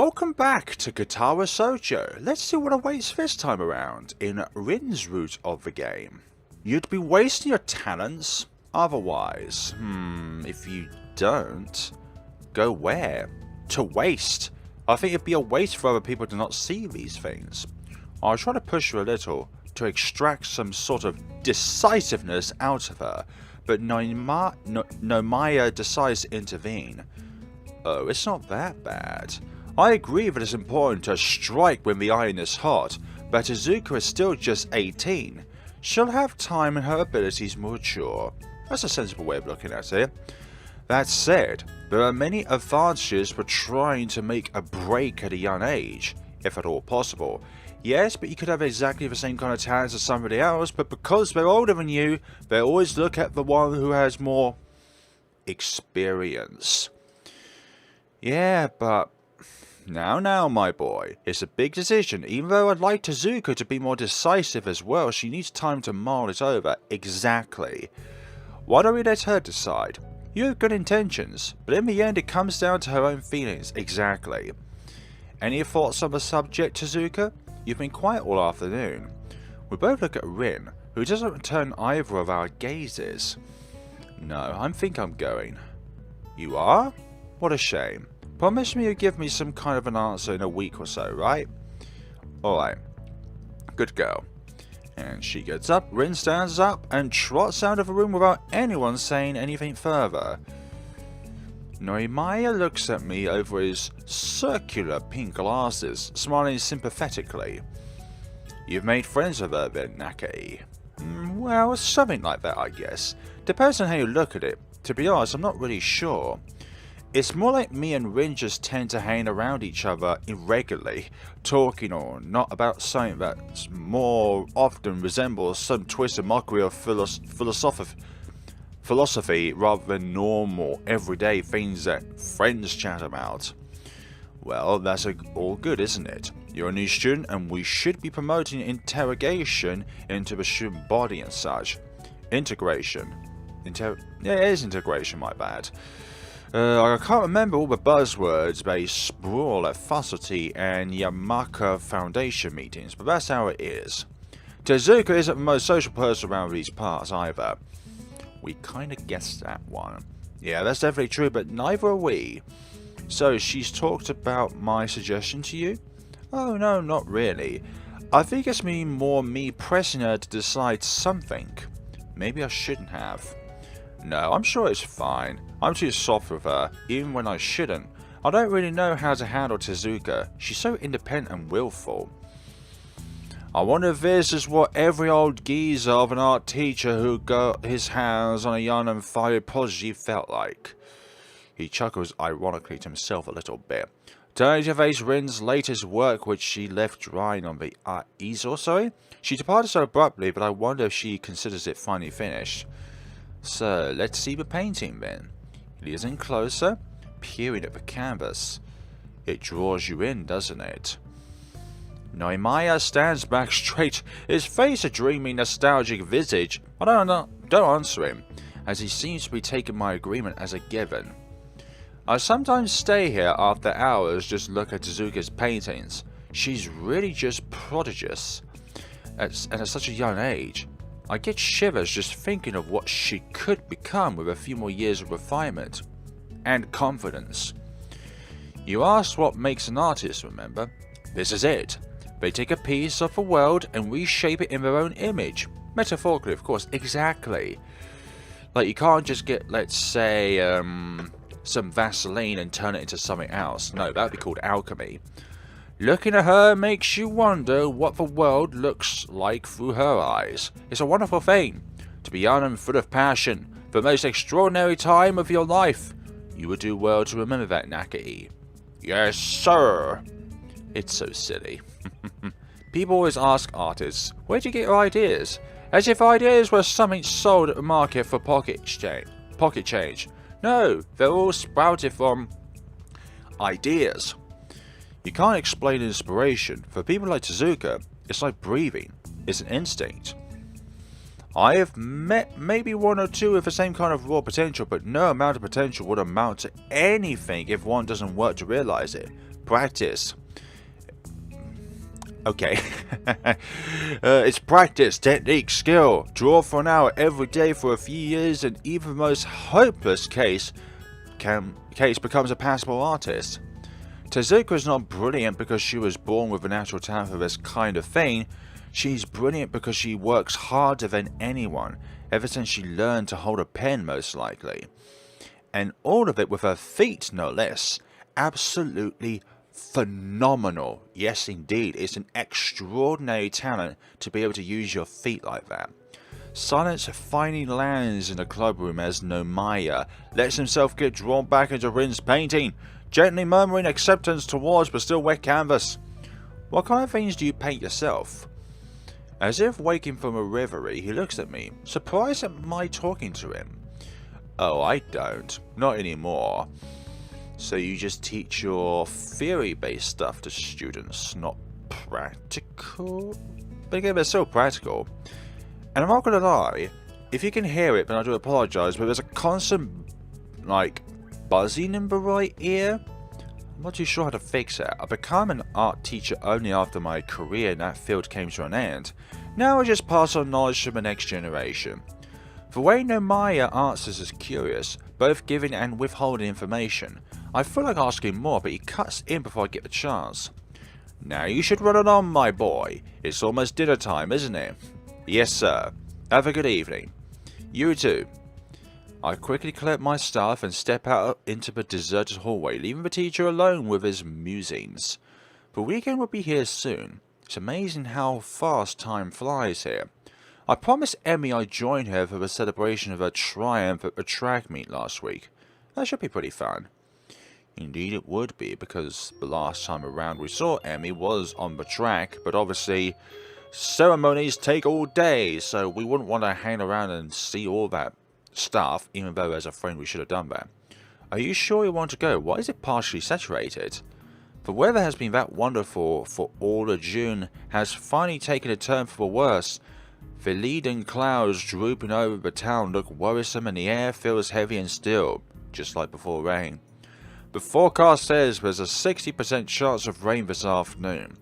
Welcome back to Katawa Shoujo. Let's see what awaits this time around in Rin's route of the game. You'd be wasting your talents otherwise. If you don't, go where? To waste. I think it'd be a waste for other people to not see these things. I'll try to push her a little to extract some sort of decisiveness out of her, but Nomaya decides to intervene. Oh, it's not that bad. I agree that it's important to strike when the iron is hot, but Izuka is still just 18. She'll have time and her abilities mature. That's a sensible way of looking at it. That said, there are many advantages for trying to make a break at a young age, if at all possible. Yes, but you could have exactly the same kind of talents as somebody else, but because they're older than you, they always look at the one who has more experience. Yeah, but now, my boy, it's a big decision. Even though I'd like Tezuka to be more decisive as well, she needs time to mull it over. Exactly. Why don't we let her decide? You have good intentions, but in the end it comes down to her own feelings. Exactly. Any thoughts on the subject, Tezuka? You've been quiet all afternoon. We both look at Rin, who doesn't return either of our gazes. No, I think I'm going. You are? What a shame. Promise me you'll give me some kind of an answer in a week or so, right? Alright. Good girl. And she gets up, Rin stands up, and trots out of the room without anyone saying anything further. Norimaya looks at me over his circular pink glasses, smiling sympathetically. You've made friends with her then, Nakai? Well, something like that, I guess. Depends on how you look at it. To be honest, I'm not really sure. It's more like me and Rin just tend to hang around each other irregularly, talking or not about something that more often resembles some twisted mockery of philosophy rather than normal, everyday things that friends chat about. Well, that's all good, isn't it? You're a new student and we should be promoting interrogation into the student body and such. Integration. Yeah, it is integration, my bad. I can't remember all the buzzwords they sprawl at Faculty and Yamaka Foundation meetings, but that's how it is. Tezuka isn't the most social person around these parts either. We kinda guessed that one. Yeah, that's definitely true, but neither are we. So, she's talked about my suggestion to you? Oh no, not really. I think it's more me pressing her to decide something. Maybe I shouldn't have. No, I'm sure it's fine. I'm too soft with her, even when I shouldn't. I don't really know how to handle Tezuka. She's so independent and willful. I wonder if this is what every old geezer of an art teacher who got his hands on a young and fiery prodigy felt like. He chuckles ironically to himself a little bit. Turning to face Rin's latest work, which she left drying on the easel, She departed so abruptly, but I wonder if she considers it finally finished. So, let's see the painting then. He leans in closer, peering at the canvas. It draws you in, doesn't it? Noimaya stands back straight, his face a dreamy, nostalgic visage. I don't answer him, as he seems to be taking my agreement as a given. I sometimes stay here after hours just look at Tezuka's paintings. She's really just prodigious, and at such a young age. I get shivers just thinking of what she could become with a few more years of refinement and confidence. You asked what makes an artist, remember? This is it. They take a piece of the world and reshape it in their own image. Metaphorically, of course, exactly. Like you can't just get, let's say, some Vaseline and turn it into something else. No, that would be called alchemy. Looking at her makes you wonder what the world looks like through her eyes. It's a wonderful thing, to be young and full of passion, the most extraordinary time of your life. You would do well to remember that, Nakai. Yes, sir. It's so silly. People always ask artists, where do you get your ideas? As if ideas were something sold at the market for pocket change. No, they're all sprouted from ideas. You can't explain inspiration. For people like Tezuka, it's like breathing. It's an instinct. I have met maybe one or two with the same kind of raw potential, but no amount of potential would amount to anything if one doesn't work to realize it. practice. Okay. It's practice, technique, skill. Draw for an hour every day for a few years, and even the most hopeless case becomes a passable artist. Tezuka is not brilliant because she was born with a natural talent for this kind of thing. She's brilliant because she works harder than anyone, ever since she learned to hold a pen, most likely. And all of it with her feet, no less. Absolutely phenomenal. Yes, indeed, it's an extraordinary talent to be able to use your feet like that. Silence finally lands in the clubroom as Nomaya lets himself get drawn back into Rin's painting, gently murmuring acceptance towards but still wet canvas. What kind of things do you paint yourself? As if waking from a reverie, he looks at me, surprised at my talking to him. Oh, I don't. Not anymore. So you just teach your theory-based stuff to students, not practical? But again, they're still practical. And I'm not gonna lie, if you can hear it, then I do apologise, but there's a constant, buzzing in the right ear. I'm not too sure how to fix it. I became an art teacher only after my career in that field came to an end. Now I just pass on knowledge to the next generation. The way Nomaya answers is curious, both giving and withholding information. I feel like asking more, but he cuts in before I get the chance. Now you should run along, my boy. It's almost dinner time, isn't it? Yes, sir. Have a good evening. You too. I quickly collect my stuff and step out into the deserted hallway, leaving the teacher alone with his musings. The weekend will be here soon. It's amazing how fast time flies here. I promised Emmy I'd join her for the celebration of her triumph at the track meet last week. That should be pretty fun. Indeed it would be, because the last time around we saw Emmy was on the track, but obviously ceremonies take all day, so we wouldn't want to hang around and see all that stuff, even though as a friend we should have done that. Are you sure you want to go? Why is it partially saturated? The weather has been that wonderful for all of June has finally taken a turn for the worse. The leaden clouds drooping over the town look worrisome and the air feels heavy and still, just like before rain. The forecast says there's a 60% chance of rain this afternoon.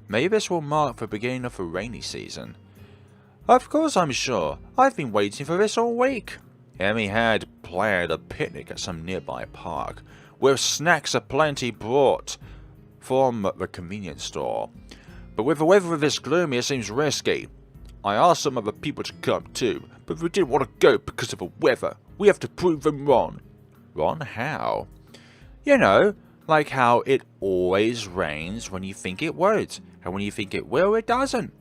Maybe this will mark the beginning of the rainy season. Of course I'm sure. I've been waiting for this all week. Emmy had planned a picnic at some nearby park, with snacks aplenty brought from the convenience store. But with the weather this gloomy, it seems risky. I asked some other people to come too, but they didn't want to go because of the weather. We have to prove them wrong. Wrong how? You know, like how it always rains when you think it won't, and when you think it will, it doesn't.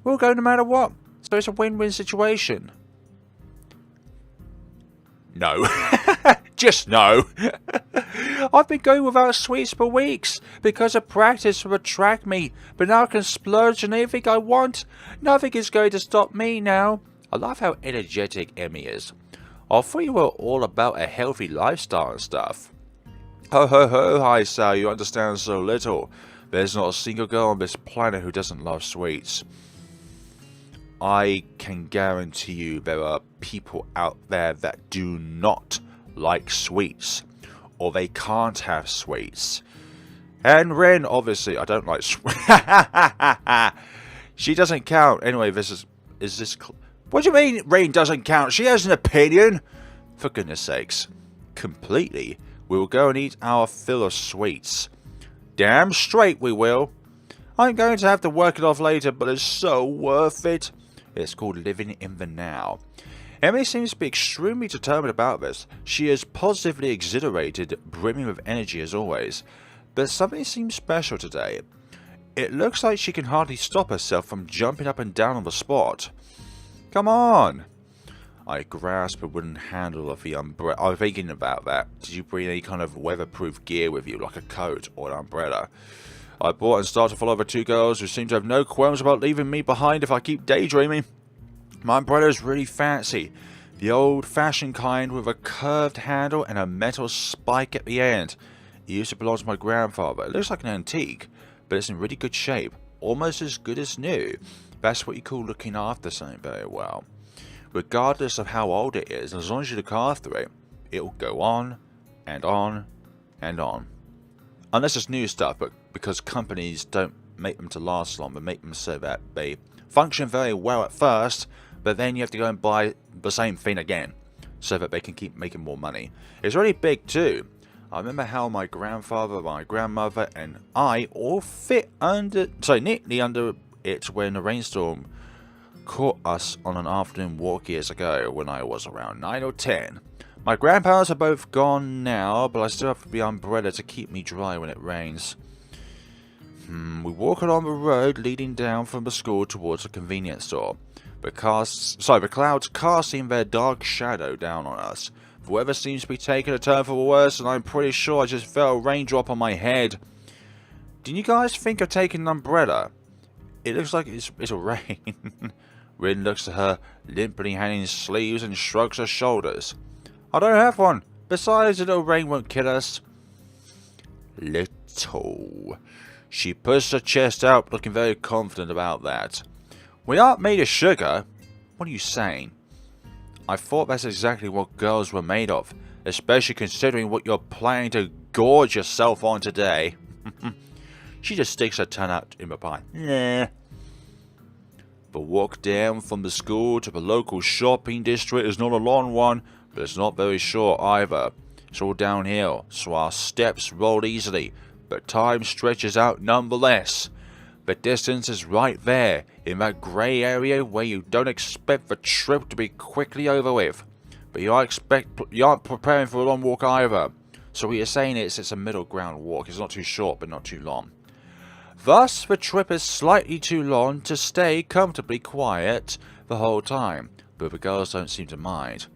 We'll go no matter what, so it's a win-win situation. No. Just no. I've been going without sweets for weeks because of practice for a track meet, but now I can splurge on anything I want. Nothing is going to stop me now. I love how energetic Emmy is. I thought you were all about a healthy lifestyle and stuff. Ho ho ho, Hisao, you understand so little. There's not a single girl on this planet who doesn't love sweets. I can guarantee you there are people out there that do not like sweets, or they can't have sweets. And Rin, obviously, I don't like sweets. She doesn't count. Anyway, is this... What do you mean Rin doesn't count? She has an opinion. For goodness sakes. Completely. We will go and eat our fill of sweets. Damn straight we will. I'm going to have to work it off later, but it's so worth it. It's called living in the now. Emily seems to be extremely determined about this. She is positively exhilarated, brimming with energy as always. But something seems special today. It looks like she can hardly stop herself from jumping up and down on the spot. Come on! I grasp a wooden handle of the umbrella. I was thinking about that. Did you bring any kind of weatherproof gear with you, like a coat or an umbrella? I bought and started to follow the two girls who seem to have no qualms about leaving me behind if I keep daydreaming. My umbrella is really fancy. The old-fashioned kind with a curved handle and a metal spike at the end. It used to belong to my grandfather. It looks like an antique, but it's in really good shape. Almost as good as new. That's what you call looking after something very well. Regardless of how old it is, as long as you look after it, it will go on and on and on. Unless it's new stuff, but because companies don't make them to last long, but make them so that they function very well at first, but then you have to go and buy the same thing again so that they can keep making more money. It's really big too. I remember how my grandfather, my grandmother, and I all fit neatly under it when a rainstorm caught us on an afternoon walk years ago when I was around 9 or 10. My grandparents are both gone now, but I still have the umbrella to keep me dry when it rains. We walk along the road leading down from the school towards a convenience store. The clouds casting their dark shadow down on us. The weather seems to be taking a turn for the worse, and I'm pretty sure I just felt a raindrop on my head. Didn't you guys think of taking an umbrella? It looks like it'll rain. Rin looks at her, limply hanging sleeves, and shrugs her shoulders. I don't have one. Besides, a little rain won't kill us. Little. She pushed her chest out, looking very confident about that. We aren't made of sugar. What are you saying? I thought that's exactly what girls were made of, especially considering what you're planning to gorge yourself on today. She just sticks her tongue out in the pie. Nah. The walk down from the school to the local shopping district is not a long one, but it's not very short either. It's all downhill, so our steps roll easily, but time stretches out nonetheless. The distance is right there, in that grey area where you don't expect the trip to be quickly over with. But you aren't preparing for a long walk either. So what you're saying is it's a middle ground walk. It's not too short, but not too long. Thus, the trip is slightly too long to stay comfortably quiet the whole time, but the girls don't seem to mind.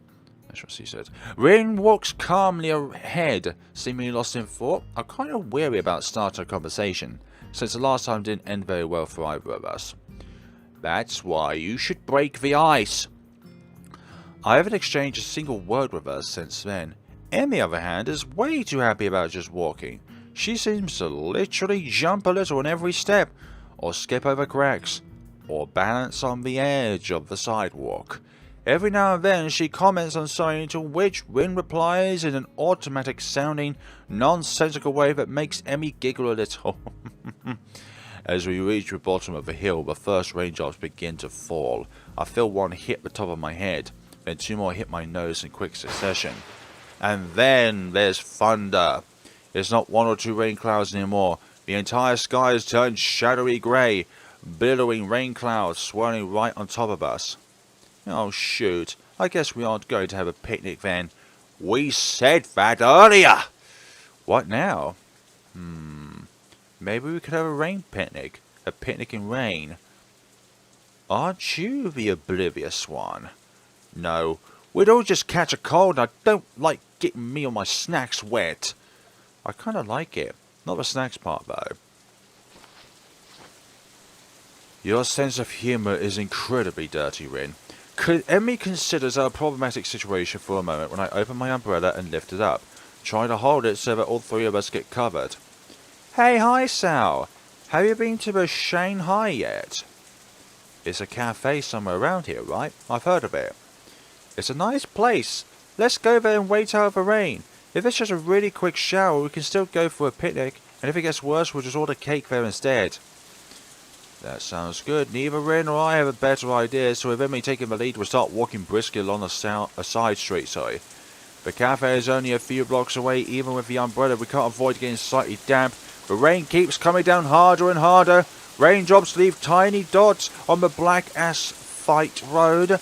That's what she said. Rin walks calmly ahead, seemingly lost in thought. I'm kind of weary about starting a conversation, since the last time didn't end very well for either of us. That's why you should break the ice. I haven't exchanged a single word with her since then. On the other hand, is way too happy about just walking. She seems to literally jump a little on every step, or skip over cracks, or balance on the edge of the sidewalk. Every now and then she comments on something to which Rin replies in an automatic sounding, nonsensical way that makes Emmy giggle a little. As we reach the bottom of the hill, the first raindrops begin to fall. I feel one hit the top of my head, then two more hit my nose in quick succession. And then there's thunder. It's not one or two rain clouds anymore. The entire sky has turned shadowy grey, billowing rain clouds swirling right on top of us. Oh shoot, I guess we aren't going to have a picnic then. We said that earlier! What now? Maybe we could have a rain picnic. A picnic in rain. Aren't you the oblivious one? No, we'd all just catch a cold and I don't like getting me or my snacks wet. I kind of like it. Not the snacks part though. Your sense of humour is incredibly dirty, Rin. Emmy considers our problematic situation for a moment when I open my umbrella and lift it up, trying to hold it so that all three of us get covered. Hey, hi Sal. Have you been to the Shanghai yet? It's a cafe somewhere around here, right? I've heard of it. It's a nice place. Let's go there and wait out the rain. If it's just a really quick shower, we can still go for a picnic, and if it gets worse, we'll just order cake there instead. That sounds good. Neither Rin or I have a better idea, so with Emmy taking the lead, we'll start walking briskly along a side street, The cafe is only a few blocks away. Even with the umbrella, we can't avoid getting slightly damp. The rain keeps coming down harder and harder. Raindrops leave tiny dots on the black asphalt road,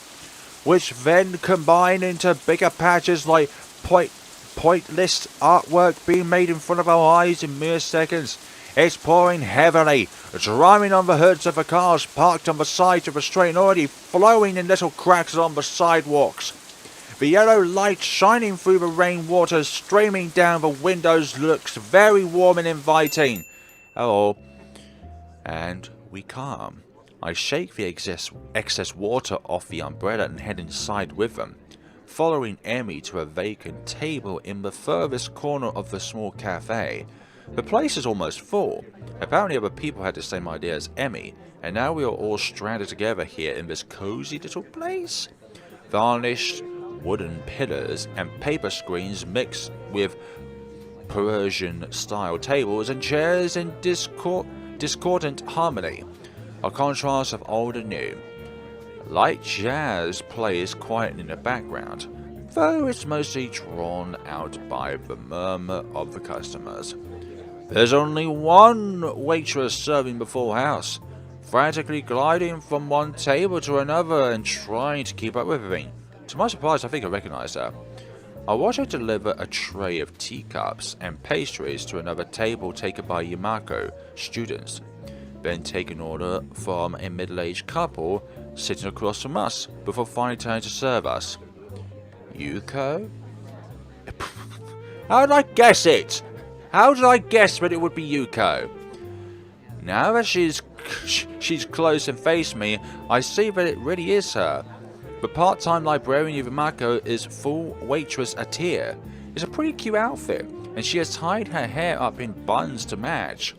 which then combine into bigger patches like pointless artwork being made in front of our eyes in mere seconds. It's pouring heavily, driving on the hoods of the cars parked on the sides of the street and already flowing in little cracks on the sidewalks. The yellow light shining through the rainwater streaming down the windows looks very warm and inviting. Oh, and we calm. I shake the excess water off the umbrella and head inside with them, following Emmy to a vacant table in the furthest corner of the small cafe. The place is almost full. Apparently other people had the same idea as Emmy, and now we are all stranded together here in this cozy little place. Varnished wooden pillars and paper screens mixed with Persian-style tables and chairs in discordant harmony, a contrast of old and new. Light jazz plays quiet in the background, though it's mostly drawn out by the murmur of the customers. There's only one waitress serving the full house, frantically gliding from one table to another and trying to keep up with everything. To my surprise, I think I recognized her. I watch her deliver a tray of teacups and pastries to another table taken by Yamako students, then take an order from a middle-aged couple sitting across from us before finally turning to serve us. Yuko? How did I guess it? How did I guess that it would be Yuko? Now that she's close and faced me, I see that it really is her. The part-time librarian Yamako is full waitress attire. It's a pretty cute outfit, and she has tied her hair up in buns to match.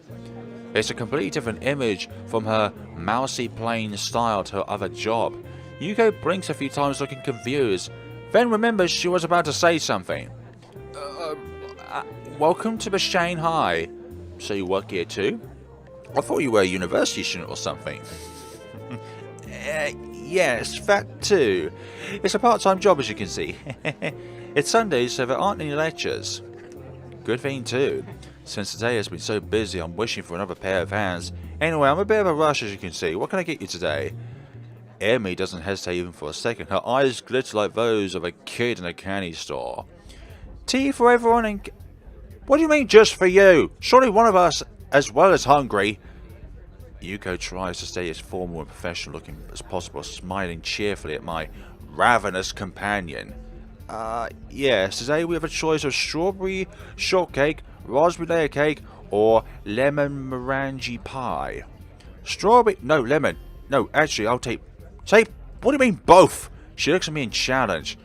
It's a completely different image from her mousy plain style to her other job. Yuko blinks a few times looking confused, then remembers she was about to say something. Welcome to the Shanghai. So you work here too? I thought you were a university student or something. Yes, that too. It's a part-time job, as you can see. It's Sunday, so there aren't any lectures. Good thing too. Since today has been so busy, I'm wishing for another pair of hands. Anyway, I'm a bit of a rush, as you can see. What can I get you today? Emmy doesn't hesitate even for a second. Her eyes glitter like those of a kid in a candy store. Tea for everyone and... What do you mean just for you? Surely one of us as well as hungry. Yuko tries to stay as formal and professional looking as possible, smiling cheerfully at my ravenous companion. Yes, today we have a choice of strawberry shortcake, raspberry layer cake, or lemon meringue pie. Strawberry... No, lemon. No, actually, I'll take... Say, what do you mean both? She looks at me in challenge.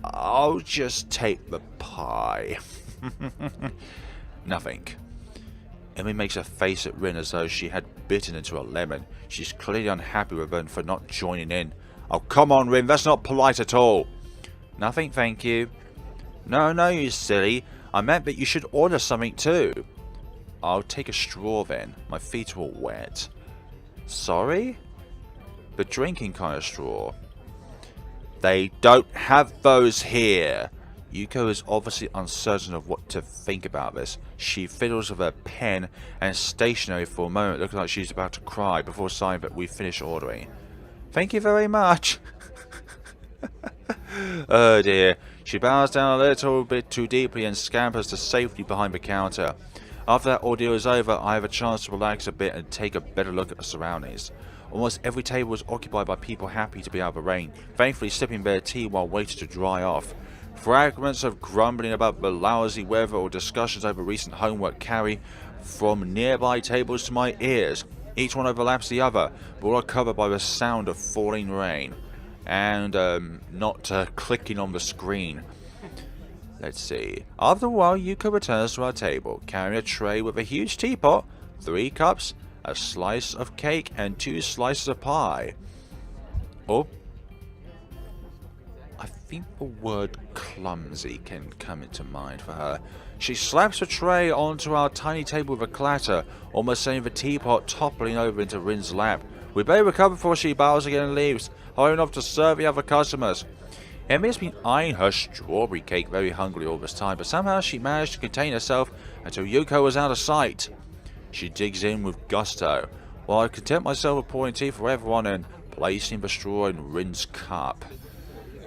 I'll just take the pie. Nothing. Emmy makes a face at Rin as though she had bitten into a lemon. She's clearly unhappy with Rin for not joining in. Oh, come on, Rin, that's not polite at all. Nothing, thank you. No, you silly. I meant that you should order something too. I'll take a straw then. My feet are all wet. Sorry? The drinking kind of straw. They don't have those here. Yuko is obviously uncertain of what to think about this. She fiddles with her pen and is stationary for a moment, looking like she's about to cry before saying that we finish ordering. Thank you very much. Oh dear. She bows down a little bit too deeply and scampers to safety behind the counter. After that ordeal is over, I have a chance to relax a bit and take a better look at the surroundings. Almost every table was occupied by people happy to be out of the rain, thankfully sipping their tea while waiting to dry off. Fragments of grumbling about the lousy weather or discussions over recent homework carry from nearby tables to my ears. Each one overlaps the other, but all are covered by the sound of falling rain and not clicking on the screen. Let's see. After a while, Yuko returns to our table, carrying a tray with a huge teapot, 3 cups, a slice of cake, and 2 slices of pie. Oh. I think the word clumsy can come into mind for her. She slaps the tray onto our tiny table with a clatter, almost sending the teapot toppling over into Rin's lap. We better recover before she bows again and leaves, hurrying off to serve the other customers. Emmy has been eyeing her strawberry cake very hungrily all this time, but somehow she managed to contain herself until Yuko was out of sight. She digs in with gusto, while I content myself with pouring tea for everyone and placing the straw in Rin's cup.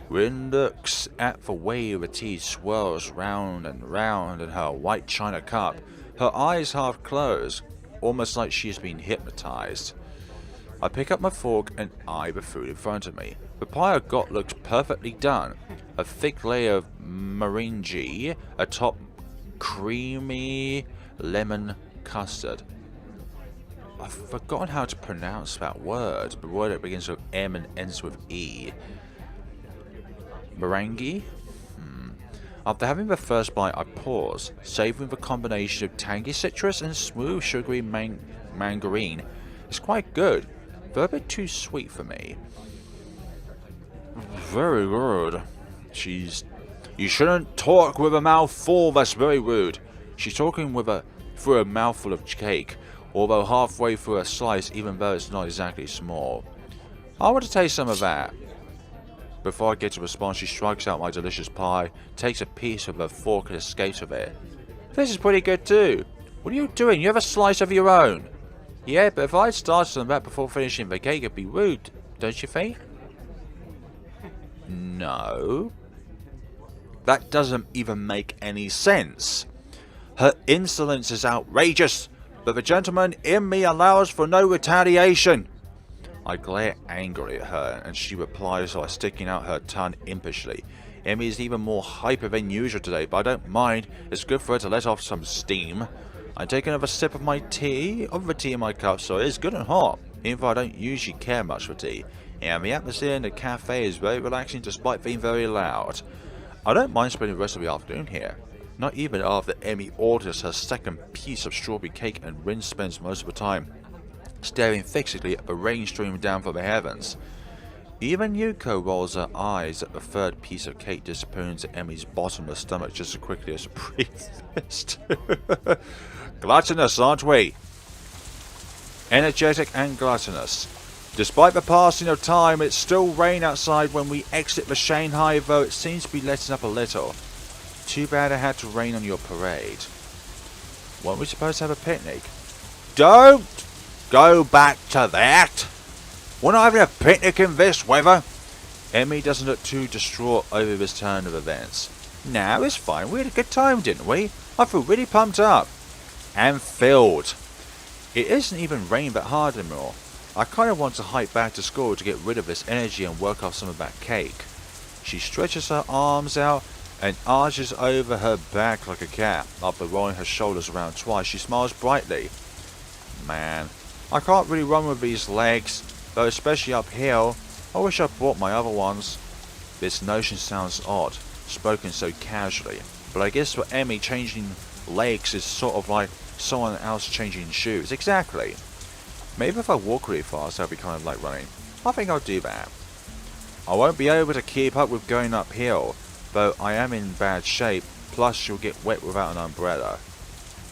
Rin looks at the way the tea swirls round and round in her white china cup, her eyes half closed, almost like she has been hypnotized. I pick up my fork and eye the food in front of me. The pie I got looks perfectly done. A thick layer of meringue atop creamy lemon custard. I've forgotten how to pronounce that word. The word that begins with M and ends with E. Meringue? After having the first bite, I pause, savouring the combination of tangy citrus and smooth sugary mangarine. It's quite good, but a bit too sweet for me. Very good. She's You shouldn't talk with a mouth full, that's very rude. She's talking through a mouthful of cake, although halfway through a slice, even though it's not exactly small. I want to taste some of that. Before I get to respond, she strikes out my delicious pie, takes a piece of her fork and escapes with it. This is pretty good too. What are you doing? You have a slice of your own. Yeah, but if I started on that before finishing the cake, it'd be rude, don't you think? No. That doesn't even make any sense. Her insolence is outrageous, but the gentleman in me allows for no retaliation. I glare angrily at her, and she replies by sticking out her tongue impishly. Emmy is even more hyper than usual today, but I don't mind. It's good for her to let off some steam. I take another sip of the tea in my cup, so it's good and hot, even though I don't usually care much for tea. And the atmosphere in the cafe is very relaxing despite being very loud. I don't mind spending the rest of the afternoon here. Not even after Emmy orders her second piece of strawberry cake and Rin spends most of the time staring fixedly at the rain streaming down from the heavens. Even Yuko rolls her eyes at the third piece of cake disappearing into Emmy's bottomless stomach just as quickly as a breathed. Gluttonous, aren't we? Energetic and gluttonous. Despite the passing of time, it's still rain outside when we exit the Shanghai, though it seems to be letting up a little. Too bad it had to rain on your parade. Weren't we supposed to have a picnic? Don't go back to that! We're not having a picnic in this weather! Emmy doesn't look too distraught over this turn of events. No, it's fine. We had a good time, didn't we? I feel really pumped up. And filled. It isn't even raining that hard anymore. I kind of want to hike back to school to get rid of this energy and work off some of that cake. She stretches her arms out and arches over her back like a cat. After rolling her shoulders around twice, she smiles brightly. Man, I can't really run with these legs, though especially uphill. I wish I brought my other ones. This notion sounds odd, spoken so casually, but I guess for Emmy, changing legs is sort of like someone else changing shoes. Exactly. Maybe if I walk really fast, that'll be kind of like running. I think I'll do that. I won't be able to keep up with going uphill, though I am in bad shape, plus you'll get wet without an umbrella.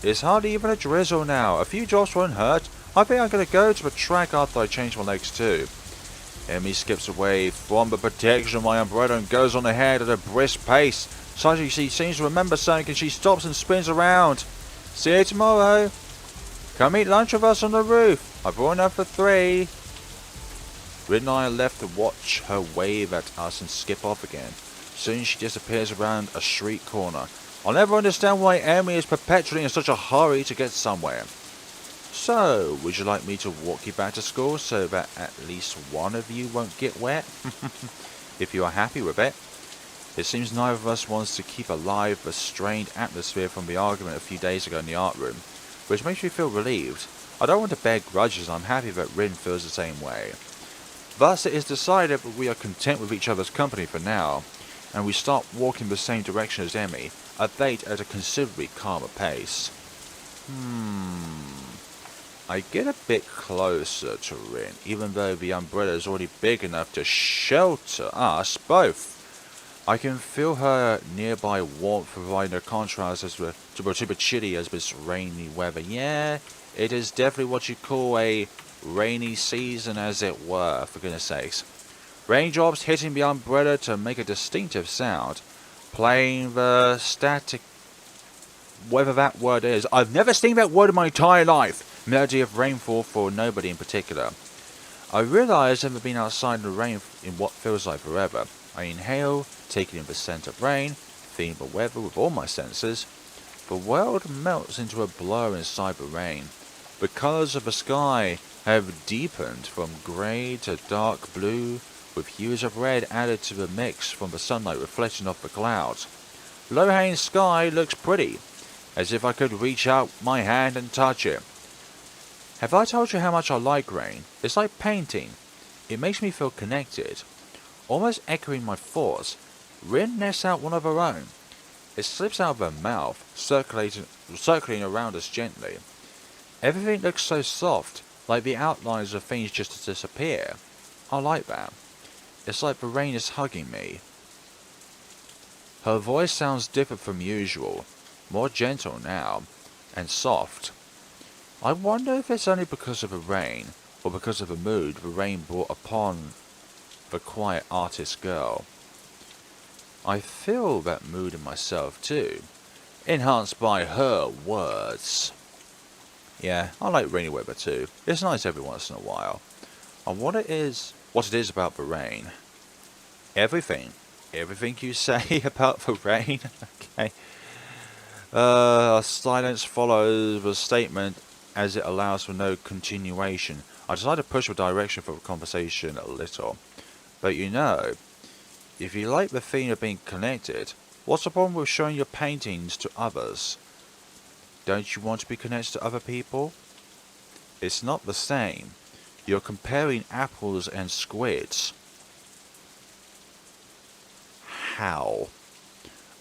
It's hardly even a drizzle now. A few drops won't hurt. I think I'm going to go to the track after I change my legs too. Emmy skips away from the protection of my umbrella and goes on ahead at a brisk pace. Suddenly she seems to remember something and she stops and spins around. See you tomorrow. Come eat lunch with us on the roof. I brought enough for 3. Rin and I are left to watch her wave at us and skip off again. Soon she disappears around a street corner. I'll never understand why Emmy is perpetually in such a hurry to get somewhere. So, would you like me to walk you back to school so that at least one of you won't get wet? If you are happy with it. It seems neither of us wants to keep alive the strained atmosphere from the argument a few days ago in the art room, which makes me feel relieved. I don't want to bear grudges and I'm happy that Rin feels the same way. Thus it is decided that we are content with each other's company for now, and we start walking the same direction as Emmy, albeit at a considerably calmer pace. I get a bit closer to Rin, even though the umbrella is already big enough to shelter us both. I can feel her nearby warmth providing a contrast to the chilly as this rainy weather. Yeah, it is definitely what you call a rainy season, as it were, for goodness sakes. Raindrops hitting the umbrella to make a distinctive sound, playing the static, whatever that word is. I've never seen that word in my entire life. Melody of rainfall for nobody in particular. I realise I've never been outside in the rain in what feels like forever. I inhale, taking in the scent of rain, feeling the weather with all my senses. The world melts into a blur inside the rain. The colours of the sky have deepened from grey to dark blue, with hues of red added to the mix from the sunlight reflecting off the clouds. Low-hanging sky looks pretty, as if I could reach out my hand and touch it. Have I told you how much I like rain? It's like painting. It makes me feel connected. Almost echoing my thoughts, Rin lets out one of her own. It slips out of her mouth, circling around us gently. Everything looks so soft, like the outlines of things just disappear. I like that. It's like the rain is hugging me. Her voice sounds different from usual, more gentle now, and soft. I wonder if it's only because of the rain, or because of the mood the rain brought upon the quiet artist girl. I feel that mood in myself too, enhanced by her words. Yeah, I like rainy weather too. It's nice every once in a while. And what it is about the rain. Everything. Everything you say about the rain. Okay. Silence follows the statement as it allows for no continuation. I decided to push the direction for the conversation a little. But you know, if you like the theme of being connected, what's the problem with showing your paintings to others? Don't you want to be connected to other people? It's not the same. You're comparing apples and squids. How?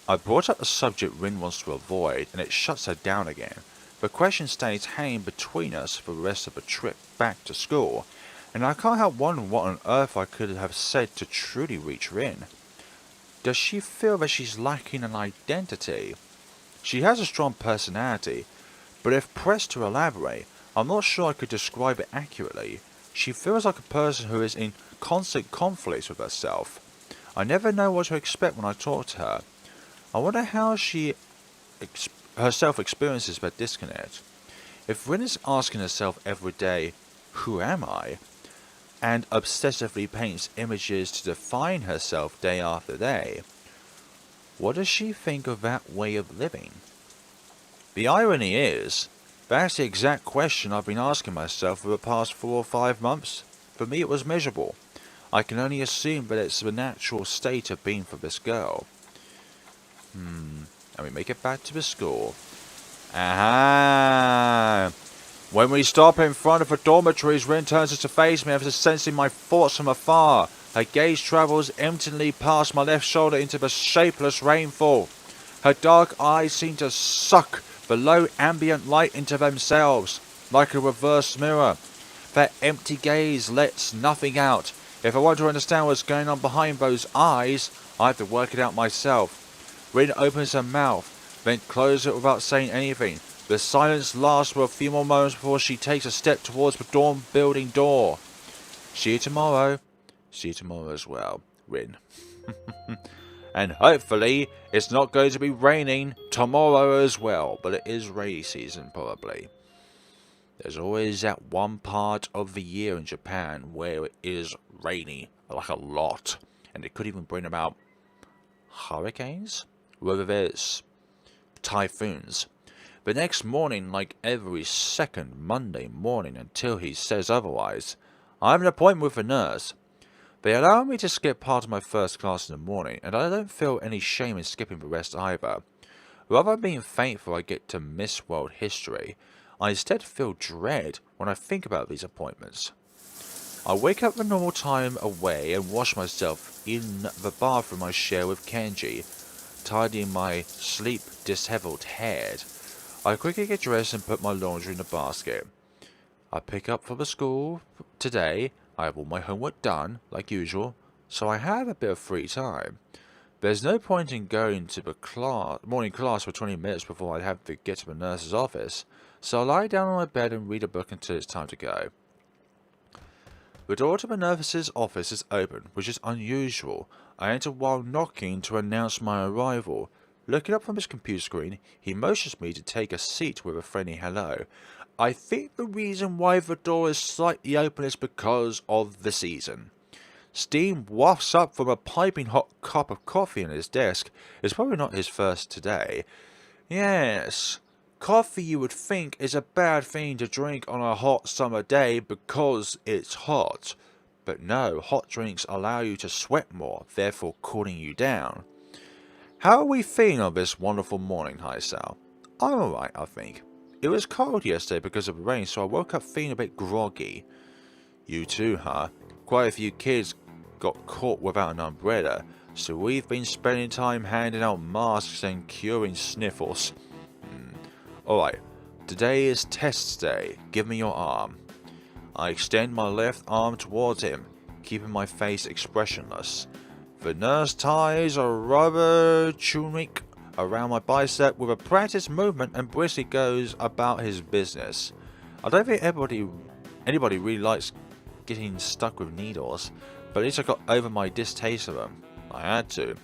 I brought up a subject Rin wants to avoid, and it shuts her down again. The question stays hanging between us for the rest of the trip back to school, and I can't help wondering what on earth I could have said to truly reach Rin. Does she feel that she's lacking an identity? She has a strong personality, but if pressed to elaborate, I'm not sure I could describe it accurately. She feels like a person who is in constant conflict with herself. I never know what to expect when I talk to her. I wonder how she herself experiences that disconnect. If Rin is asking herself every day, who am I? And obsessively paints images to define herself day after day, what does she think of that way of living? The irony is, that's the exact question I've been asking myself for the past 4 or 5 months. For me it was miserable. I can only assume that it's the natural state of being for this girl. And we make it back to the school. Aha! When we stop in front of the dormitories, Rin turns to face me after sensing my thoughts from afar. Her gaze travels emptily past my left shoulder into the shapeless rainfall. Her dark eyes seem to suck the low ambient light into themselves, like a reverse mirror. That empty gaze lets nothing out. If I want to understand what's going on behind those eyes, I have to work it out myself. Rin opens her mouth, then closes it without saying anything. The silence lasts for a few more moments before she takes a step towards the dorm building door. See you tomorrow. See you tomorrow as well, Rin. And hopefully it's not going to be raining tomorrow as well, but it is rainy season probably. There's always that one part of the year in Japan where it is rainy, like a lot, and it could even bring about hurricanes, whether there's typhoons. The next morning, like every second Monday morning until he says otherwise, I have an appointment with a nurse. They allow me to skip part of my first class in the morning, and I don't feel any shame in skipping the rest either. Rather than being thankful I get to miss world history, I instead feel dread when I think about these appointments. I wake up the normal time away and wash myself in the bathroom I share with Kenji, tidying my sleep-dishevelled head. I quickly get dressed and put my laundry in the basket. I pick up for the school today. I have all my homework done, like usual, so I have a bit of free time. There's no point in going to the morning class for 20 minutes before I have to get to the nurse's office, so I lie down on my bed and read a book until it's time to go. The door to the nurse's office is open, which is unusual. I enter while knocking to announce my arrival. Looking up from his computer screen, he motions me to take a seat with a friendly hello. I think the reason why the door is slightly open is because of the season. Steam wafts up from a piping hot cup of coffee on his desk. It's probably not his first today. Yes, coffee you would think is a bad thing to drink on a hot summer day because it's hot. But no, hot drinks allow you to sweat more, therefore cooling you down. How are we feeling on this wonderful morning, Hisao? I'm alright, I think. It was cold yesterday because of the rain, so I woke up feeling a bit groggy. You too, huh? Quite a few kids got caught without an umbrella, so we've been spending time handing out masks and curing sniffles. Alright, today is test day. Give me your arm. I extend my left arm towards him, keeping my face expressionless. The nurse ties a rubber tunic around my bicep with a practiced movement and briskly goes about his business. I don't think anybody really likes getting stuck with needles, but at least I got over my distaste of them. I had to.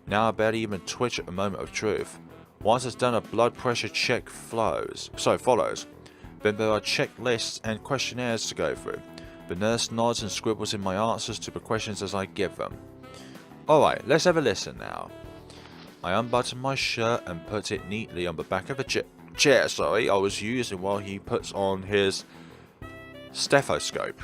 Now I barely even twitch at the moment of truth. Once it's done, a blood pressure check follows. Then there are checklists and questionnaires to go through. The nurse nods and scribbles in my answers to the questions as I give them. Alright, let's have a listen now. I unbutton my shirt and put it neatly on the back of the chair I was using while he puts on his stethoscope.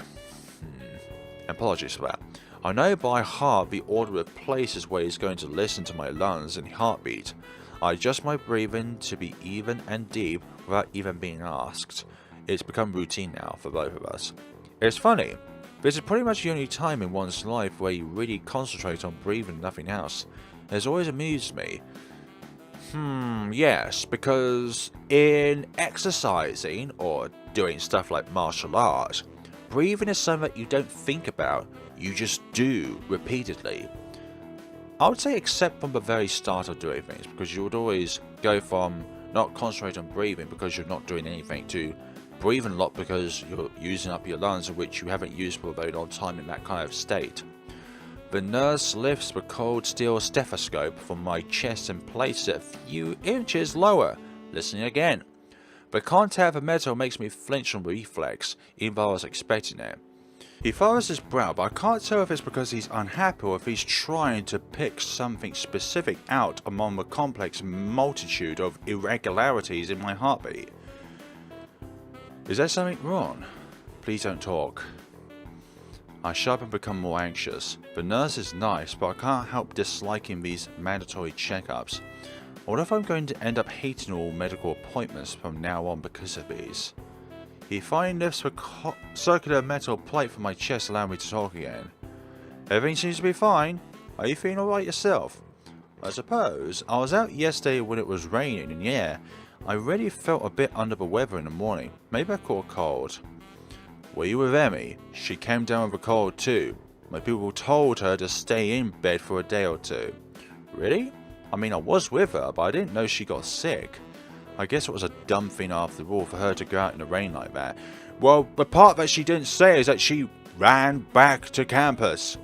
Apologies for that. I know by heart the order of places where he's going to listen to my lungs and heartbeat. I adjust my breathing to be even and deep without even being asked. It's become routine now for both of us. It's funny, this is pretty much the only time in one's life where you really concentrate on breathing and nothing else. It's always amused me. Yes, because in exercising or doing stuff like martial arts, breathing is something that you don't think about, you just do repeatedly. I would say except from the very start of doing things, because you would always go from not concentrating on breathing because you're not doing anything to breathing a lot because you're using up your lungs, which you haven't used for a very long time in that kind of state. The nurse lifts the cold steel stethoscope from my chest and places it a few inches lower, listening again. The contact of the metal makes me flinch on reflex, even though I was expecting it. He furrows his brow, but I can't tell if it's because he's unhappy or if he's trying to pick something specific out among the complex multitude of irregularities in my heartbeat. Is there something wrong? Please don't talk. I shut up and become more anxious. The nurse is nice, but I can't help disliking these mandatory checkups. What if I'm going to end up hating all medical appointments from now on because of these? He finally lifts the circular metal plate from my chest, allowing me to talk again. Everything seems to be fine. Are you feeling alright yourself? I suppose. I was out yesterday when it was raining, and yeah, I really felt a bit under the weather in the morning. Maybe I caught a cold. Were you with Emmy? She came down with a cold too. My people told her to stay in bed for a day or two. Really? I mean, I was with her, but I didn't know she got sick. I guess it was a dumb thing after all for her to go out in the rain like that. Well, the part that she didn't say is that she ran back to campus.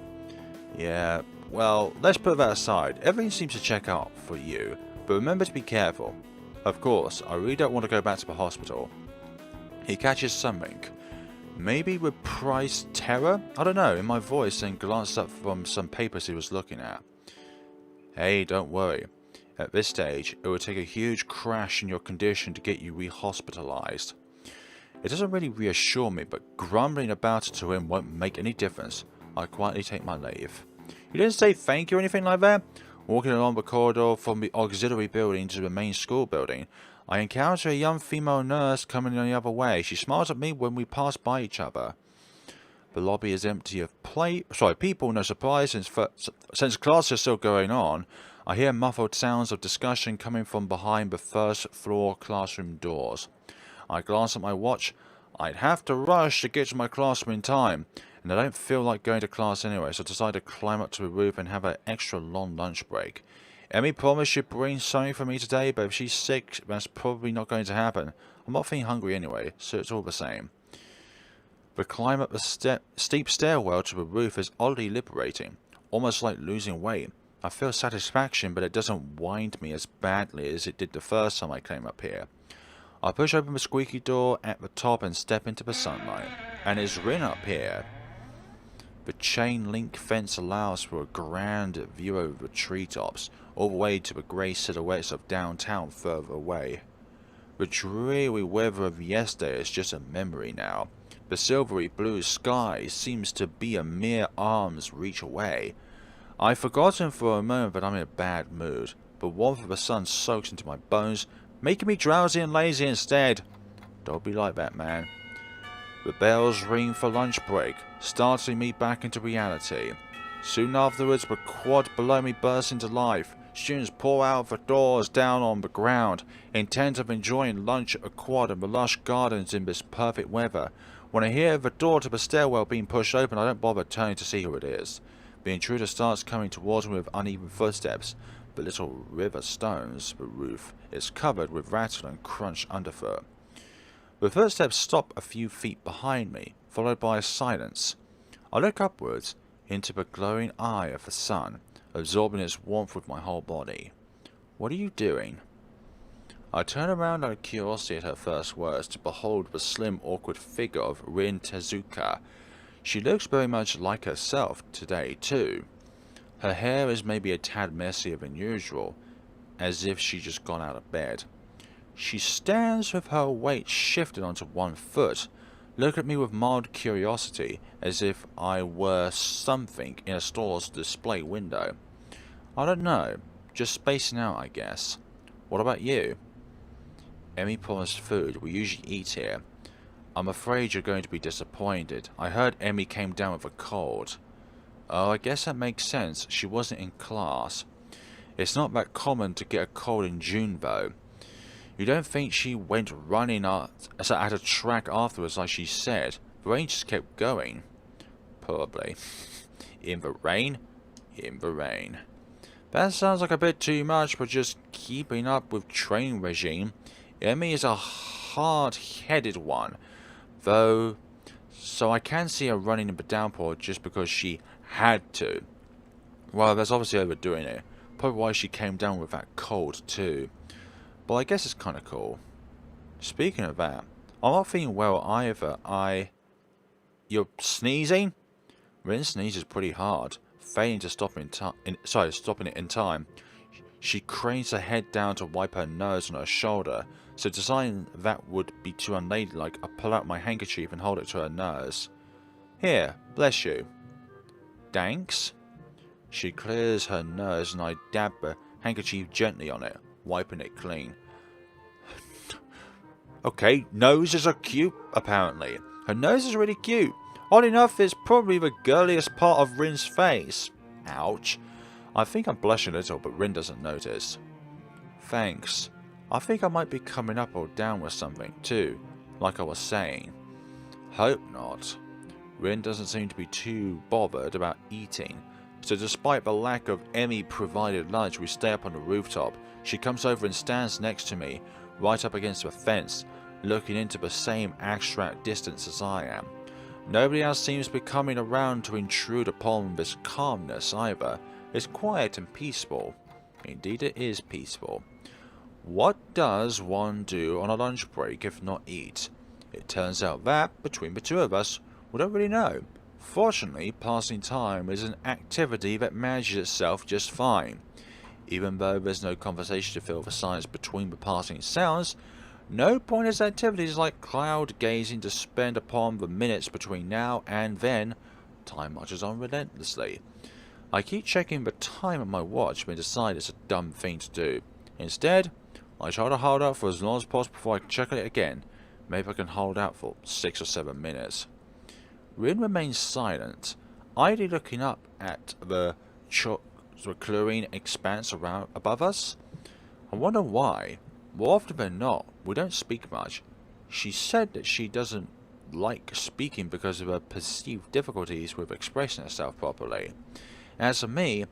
Yeah, well, let's put that aside. Everything seems to check out for you, but remember to be careful. Of course, I really don't want to go back to the hospital. He catches something. Maybe reprised terror? I don't know, in my voice, and glanced up from some papers he was looking at. Hey, don't worry. At this stage, it would take a huge crash in your condition to get you rehospitalized. It doesn't really reassure me, but grumbling about it to him won't make any difference. I quietly take my leave. He didn't say thank you or anything like that. Walking along the corridor from the auxiliary building to the main school building, I encounter a young female nurse coming the other way. She smiles at me when we pass by each other. The lobby is empty of people, no surprise, since class is still going on. I hear muffled sounds of discussion coming from behind the first floor classroom doors. I glance at my watch. I'd have to rush to get to my classroom in time, and I don't feel like going to class anyway, so I decide to climb up to the roof and have an extra long lunch break. Emmy promised she'd bring something for me today, but if she's sick, that's probably not going to happen. I'm not feeling hungry anyway, so it's all the same. The climb up the steep stairwell to the roof is oddly liberating, almost like losing weight. I feel satisfaction, but it doesn't wind me as badly as it did the first time I came up here. I push open the squeaky door at the top and step into the sunlight. And it's Rin up here. The chain link fence allows for a grand view over the treetops, all the way to the grey silhouettes of downtown further away. The dreary weather of yesterday is just a memory now. The silvery blue sky seems to be a mere arm's reach away. I've forgotten for a moment that I'm in a bad mood. The warmth of the sun soaks into my bones, making me drowsy and lazy instead. Don't be like that, man. The bells ring for lunch break, startling me back into reality. Soon afterwards, the quad below me bursts into life. Students pour out of the doors down on the ground, intent of enjoying lunch at the quad and the lush gardens in this perfect weather. When I hear the door to the stairwell being pushed open, I don't bother turning to see who it is. The intruder starts coming towards me with uneven footsteps. The little river stones the roof is covered with rattle and crunch underfoot. The footsteps stop a few feet behind me, followed by a silence. I look upwards into the glowing eye of the sun, absorbing its warmth with my whole body. What are you doing? I turn around out of curiosity at her first words to behold the slim, awkward figure of Rin Tezuka. She looks very much like herself today, too. Her hair is maybe a tad messier than usual, as if she just got out of bed. She stands with her weight shifted onto one foot, looking at me with mild curiosity, as if I were something in a store's display window. I don't know, just spacing out, I guess. What about you? Emmy promised food. We usually eat here. I'm afraid you're going to be disappointed. I heard Emmy came down with a cold. Oh, I guess that makes sense. She wasn't in class. It's not that common to get a cold in June, though. You don't think she went running at a track afterwards like she said? The rain just kept going. Probably. In the rain? In the rain. That sounds like a bit too much for just keeping up with training regime. Emmy is a hard-headed one, though, so I can see her running in the downpour just because she had to. Well, that's obviously overdoing it. Probably why she came down with that cold too. But I guess it's kind of cool. Speaking of that, I'm not feeling well either. You're sneezing? Rin sneezes pretty hard, failing to stop stopping it in time. She cranes her head down to wipe her nose on her shoulder, so deciding that would be too unladylike, I pull out my handkerchief and hold it to her nose. Here, bless you. Thanks? She clears her nose and I dab the handkerchief gently on it, wiping it clean. Okay, noses are cute, apparently. Her nose is really cute. Odd enough, it's probably the girliest part of Rin's face. Ouch. I think I'm blushing a little, but Rin doesn't notice. Thanks. I think I might be coming up or down with something, too, like I was saying. Hope not. Rin doesn't seem to be too bothered about eating, so despite the lack of Emmy-provided lunch, we stay up on the rooftop. She comes over and stands next to me, right up against the fence, looking into the same abstract distance as I am. Nobody else seems to be coming around to intrude upon this calmness either. It's quiet and peaceful. Indeed it is peaceful. What does one do on a lunch break if not eat? It turns out that, between the two of us, we don't really know. Fortunately, passing time is an activity that manages itself just fine. Even though there's no conversation to fill the silence between the passing sounds, no pointless activities like cloud gazing to spend upon the minutes between now and then. Time marches on relentlessly. I keep checking the time on my watch but decide it's a dumb thing to do. Instead, I try to hold out for as long as possible before I check it again. Maybe I can hold out for 6 or 7 minutes. Rin remains silent, idly looking up at the chlorine expanse around above us. I wonder why. More often than not, we don't speak much. She said that she doesn't like speaking because of her perceived difficulties with expressing herself properly. As for me,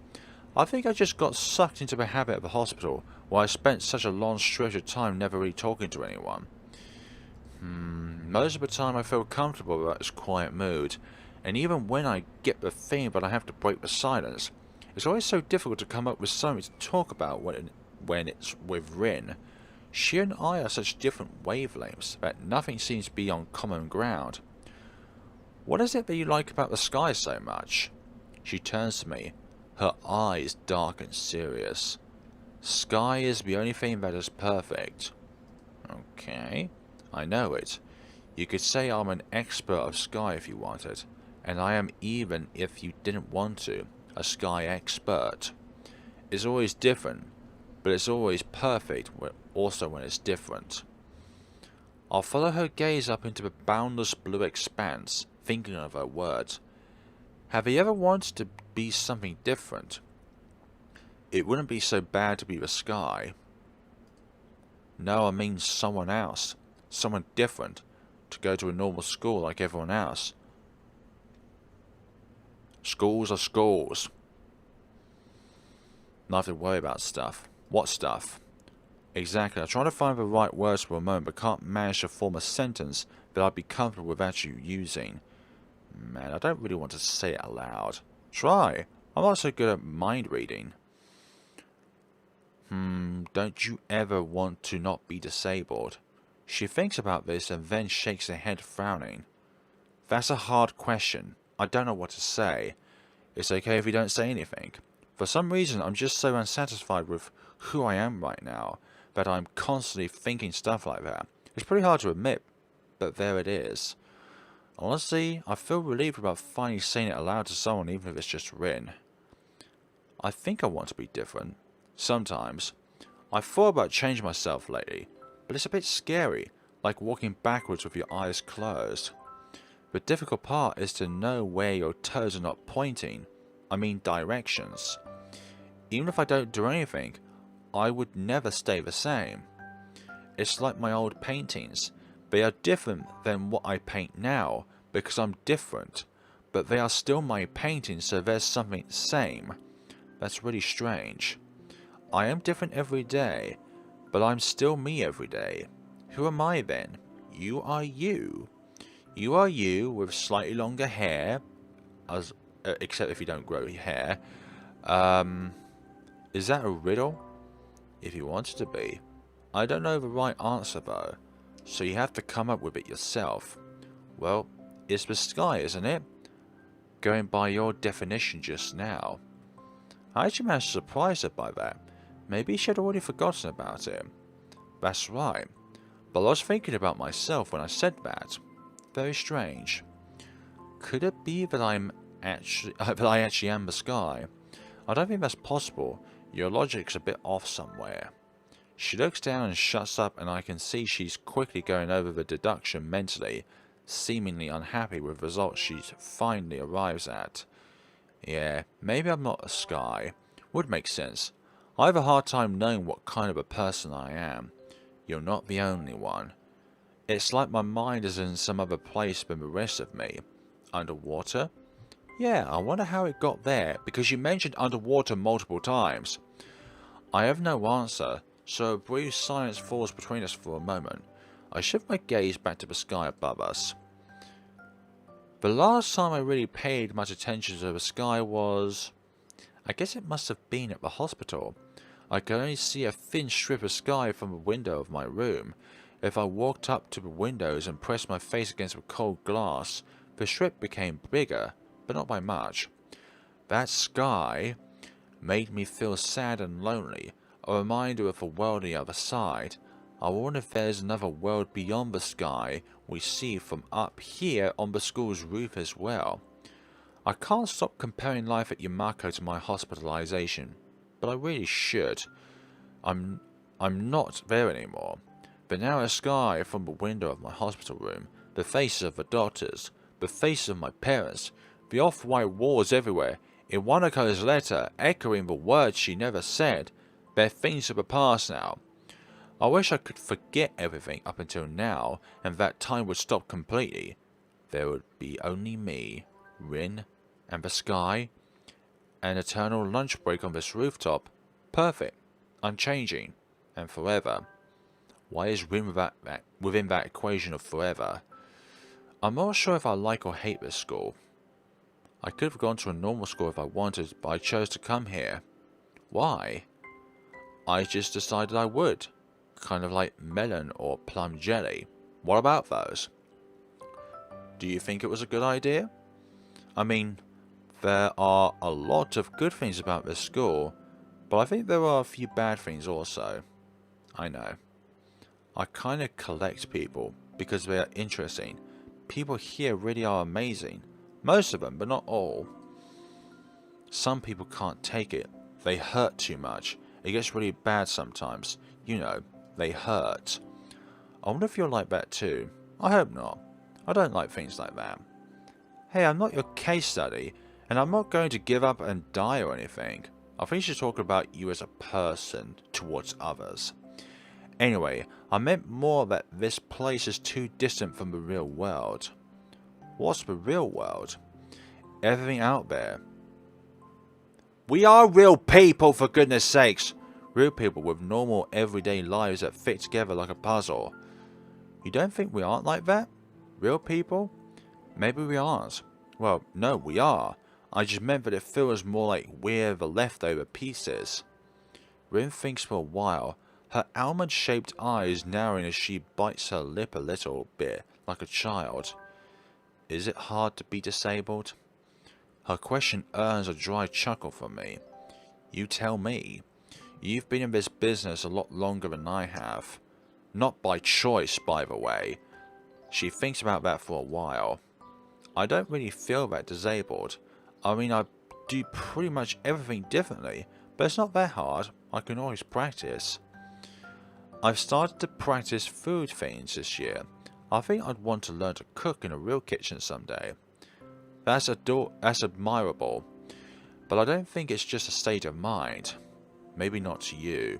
I think I just got sucked into the habit of the hospital, where I spent such a long stretch of time never really talking to anyone. Most of the time I feel comfortable about this quiet mood, and even when I get the feeling that I have to break the silence, it's always so difficult to come up with something to talk about when it's with Rin. She and I are such different wavelengths that nothing seems to be on common ground. What is it that you like about the sky so much? She turns to me, her eyes dark and serious. Sky is the only thing that is perfect. Okay, I know it. You could say I'm an expert of sky if you wanted, and I am, even if you didn't want to, a sky expert. It's always different, but it's always perfect also when it's different. I'll follow her gaze up into the boundless blue expanse, thinking of her words. Have you ever wanted to be something different? It wouldn't be so bad to be the sky. No, I mean someone else. Someone different. To go to a normal school like everyone else. Schools are schools. Not have to worry about stuff. What stuff? Exactly. I'm trying to find the right words for a moment, but can't manage to form a sentence that I'd be comfortable with actually using. Man, I don't really want to say it aloud. Try. I'm not so good at mind reading. Don't you ever want to not be disabled? She thinks about this and then shakes her head, frowning. That's a hard question. I don't know what to say. It's okay if you don't say anything. For some reason, I'm just so unsatisfied with who I am right now that I'm constantly thinking stuff like that. It's pretty hard to admit, but there it is. Honestly, I feel relieved about finally saying it aloud to someone, even if it's just Rin. I think I want to be different. Sometimes. I've thought about changing myself lately, but it's a bit scary, like walking backwards with your eyes closed. The difficult part is to know where your toes are not pointing. I mean directions. Even if I don't do anything, I would never stay the same. It's like my old paintings. They are different than what I paint now, because I'm different. But they are still my paintings, so there's something the same. That's really strange. I am different every day, but I'm still me every day. Who am I then? You are you. You are you with slightly longer hair, except if you don't grow your hair. Is that a riddle? If you want it to be. I don't know the right answer though, so you have to come up with it yourself. Well, it's the sky, isn't it? Going by your definition just now. I actually managed to surprise her by that. Maybe she had already forgotten about it. That's right. But I was thinking about myself when I said that. Very strange. Could it be that I actually am the sky? I don't think that's possible. Your logic's a bit off somewhere. She looks down and shuts up, and I can see she's quickly going over the deduction mentally, seemingly unhappy with the results she finally arrives at. Yeah, maybe I'm not a sky. Would make sense. I have a hard time knowing what kind of a person I am. You're not the only one. It's like my mind is in some other place than the rest of me. Underwater? Yeah, I wonder how it got there, because you mentioned underwater multiple times. I have no answer, so a brief silence falls between us for a moment. I shift my gaze back to the sky above us. The last time I really paid much attention to the sky was... I guess it must have been at the hospital. I could only see a thin strip of sky from the window of my room. If I walked up to the windows and pressed my face against the cold glass, the strip became bigger, but not by much. That sky made me feel sad and lonely, a reminder of the world on the other side. I wonder if there's another world beyond the sky we see from up here on the school's roof as well. I can't stop comparing life at Yamako to my hospitalisation, but I really should. I'm not there anymore. The narrow sky from the window of my hospital room, the faces of the doctors, the faces of my parents, the off-white walls everywhere, in Wanako's letter echoing the words she never said, they're things of the past now. I wish I could forget everything up until now, and that time would stop completely. There would be only me, Rin, and the sky, an eternal lunch break on this rooftop. Perfect, unchanging, and forever. Why is Rin within that equation of forever? I'm not sure if I like or hate this school. I could have gone to a normal school if I wanted, but I chose to come here. Why? I just decided I would. Kind of like melon or plum jelly. What about those? Do you think it was a good idea? I mean, there are a lot of good things about this school, but I think there are a few bad things also. I know. I kind of collect people because they are interesting. People here really are amazing. Most of them, but not all. Some people can't take it. They hurt too much. It gets really bad sometimes. You know, they hurt. I wonder if you're like that too. I hope not. I don't like things like that. Hey, I'm not your case study, and I'm not going to give up and die or anything. I think you should talk about you as a person towards others. Anyway, I meant more that this place is too distant from the real world. What's the real world? everything out there. We are real people, for goodness sakes! Real people with normal everyday lives that fit together like a puzzle. You don't think we aren't like that? Real people? Maybe we aren't. Well, no, we are. I just meant that it feels more like we're the leftover pieces. Rin thinks for a while, her almond-shaped eyes narrowing as she bites her lip a little bit, like a child. Is it hard to be disabled? Her question earns a dry chuckle from me. You tell me. You've been in this business a lot longer than I have. Not by choice, by the way. She thinks about that for a while. I don't really feel that disabled. I mean, I do pretty much everything differently, but it's not that hard. I can always practice. I've started to practice food things this year. I think I'd want to learn to cook in a real kitchen someday. That's admirable, but I don't think it's just a state of mind. Maybe not to you.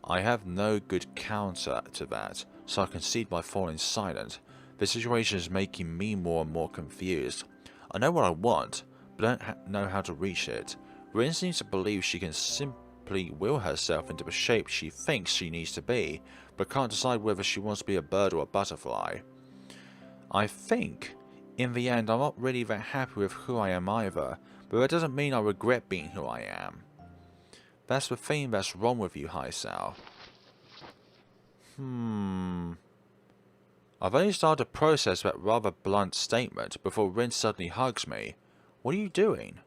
I have no good counter to that, so I concede by falling silent. The situation is making me more and more confused. I know what I want, but I don't know how to reach it. Rin seems to believe she can simply will herself into the shape she thinks she needs to be, but can't decide whether she wants to be a bird or a butterfly. I think, in the end, I'm not really that happy with who I am either, but that doesn't mean I regret being who I am. That's the thing that's wrong with you, Hisao. I've only started to process that rather blunt statement before Rin suddenly hugs me. What are you doing?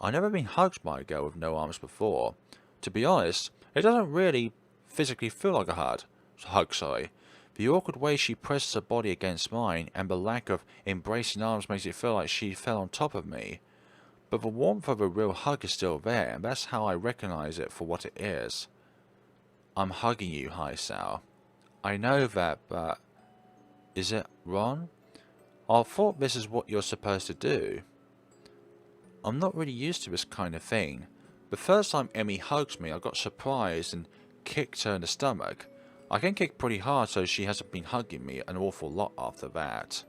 I've never been hugged by a girl with no arms before. To be honest, it doesn't really physically feel like a hug. The awkward way she presses her body against mine and the lack of embracing arms makes it feel like she fell on top of me. But the warmth of a real hug is still there, and that's how I recognize it for what it is. I'm hugging you, Hisao. I know that, but... Is it wrong? I thought this is what you're supposed to do. I'm not really used to this kind of thing. The first time Emmy hugs me, I got surprised and kicked her in the stomach. I can kick pretty hard, so she hasn't been hugging me an awful lot after that.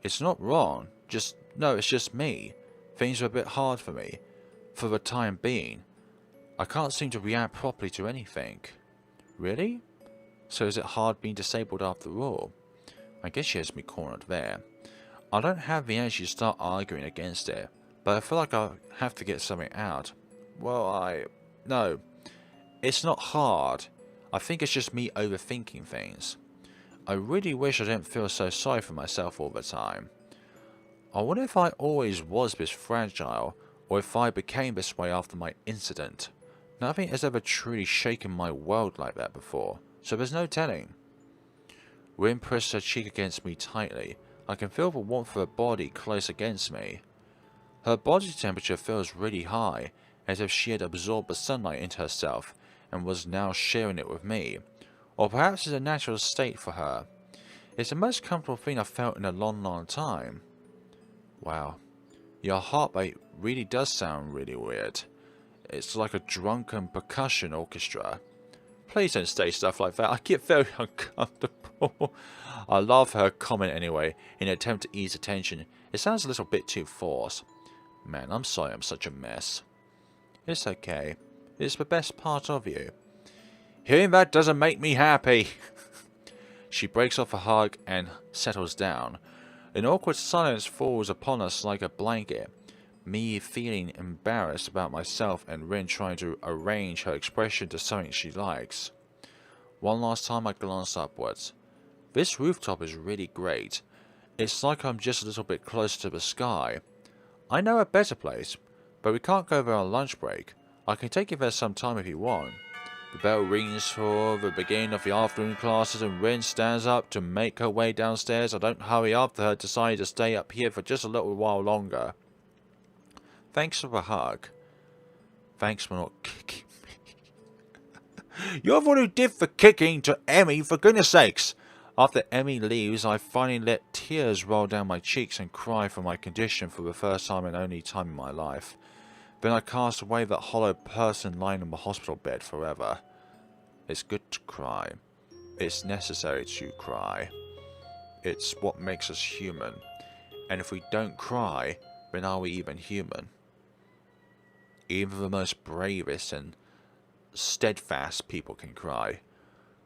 It's not wrong. It's just me. Things are a bit hard for me. For the time being. I can't seem to react properly to anything. Really? So is it hard being disabled after all? I guess she has me cornered there. I don't have the energy to start arguing against it, but I feel like I have to get something out. No. It's not hard. I think it's just me overthinking things. I really wish I didn't feel so sorry for myself all the time. I wonder if I always was this fragile, or if I became this way after my incident. Nothing has ever truly shaken my world like that before, so there's no telling. Rin pressed her cheek against me tightly. I can feel the warmth of her body close against me. Her body temperature feels really high, as if she had absorbed the sunlight into herself and was now sharing it with me. Or perhaps it's a natural state for her. It's the most comfortable thing I've felt in a long time. Wow. Your heartbeat really does sound really weird. It's like a drunken percussion orchestra. Please don't say stuff like that. I get very uncomfortable. I laugh at her comment anyway, in an attempt to ease the tension. It sounds a little bit too forced. Man, I'm sorry I'm such a mess. It's okay. It's the best part of you. Hearing that doesn't make me happy. She breaks off a hug and settles down. An awkward silence falls upon us like a blanket. Me feeling embarrassed about myself and Rin trying to arrange her expression to something she likes. One last time I glance upwards. This rooftop is really great. It's like I'm just a little bit closer to the sky. I know a better place, but we can't go there on lunch break. I can take you there sometime if you want. The bell rings for the beginning of the afternoon classes and Rin stands up to make her way downstairs. I don't hurry after her, deciding to stay up here for just a little while longer. Thanks for the hug. Thanks for not kicking me. You're the one who did the kicking to Emmy, for goodness sakes. After Emmy leaves, I finally let tears roll down my cheeks and cry for my condition for the first time and only time in my life. Then I cast away that hollow person lying in the hospital bed forever. It's good to cry. It's necessary to cry. It's what makes us human. And if we don't cry, But are we even human? Even the most bravest and steadfast people can cry.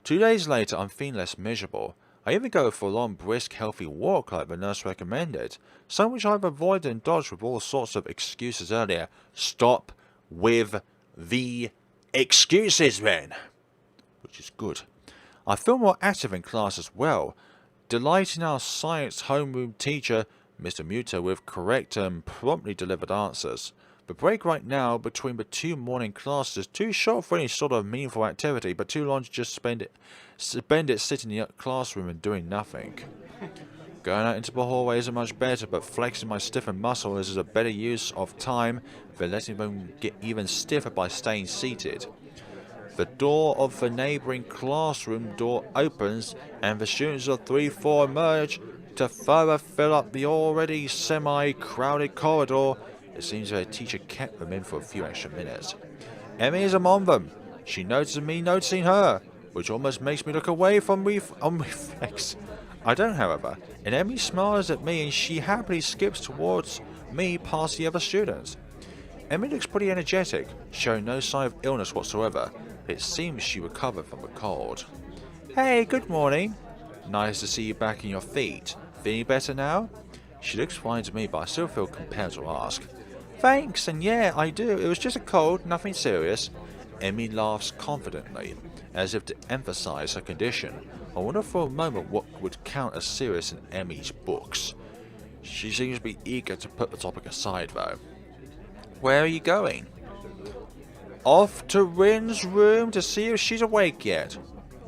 2 days later, I'm feeling less miserable. I even go for a long, brisk, healthy walk like the nurse recommended, something which I've avoided and dodged with all sorts of excuses earlier. Stop with the excuses, then! Which is good. I feel more active in class as well, delighting our science homeroom teacher, Mr. Muto, with correct and promptly delivered answers. The break right now between the 2 morning classes is too short for any sort of meaningful activity, but too long to just spend it sitting in the classroom and doing nothing. Going out into the hallway isn't much better, but flexing my stiffened muscles is a better use of time than letting them get even stiffer by staying seated. The door of the neighbouring classroom door opens, and the students of 3-4 emerge to further fill up the already semi-crowded corridor. It seems their teacher kept them in for a few extra minutes. Emmy is among them. She notices me noticing her, which almost makes me look away from on reflex. I don't, however, and Emmy smiles at me and she happily skips towards me past the other students. Emmy looks pretty energetic, showing no sign of illness whatsoever. It seems she recovered from the cold. Hey, good morning. Nice to see you back on your feet. Feeling better now? She looks fine to me, but I still feel compelled to ask. Thanks, and yeah, I do. It was just a cold, nothing serious. Emmy laughs confidently, as if to emphasize her condition. I wonder for a moment what would count as serious in Emmy's books. She seems to be eager to put the topic aside, though. Where are you going? Off to Rin's room to see if she's awake yet.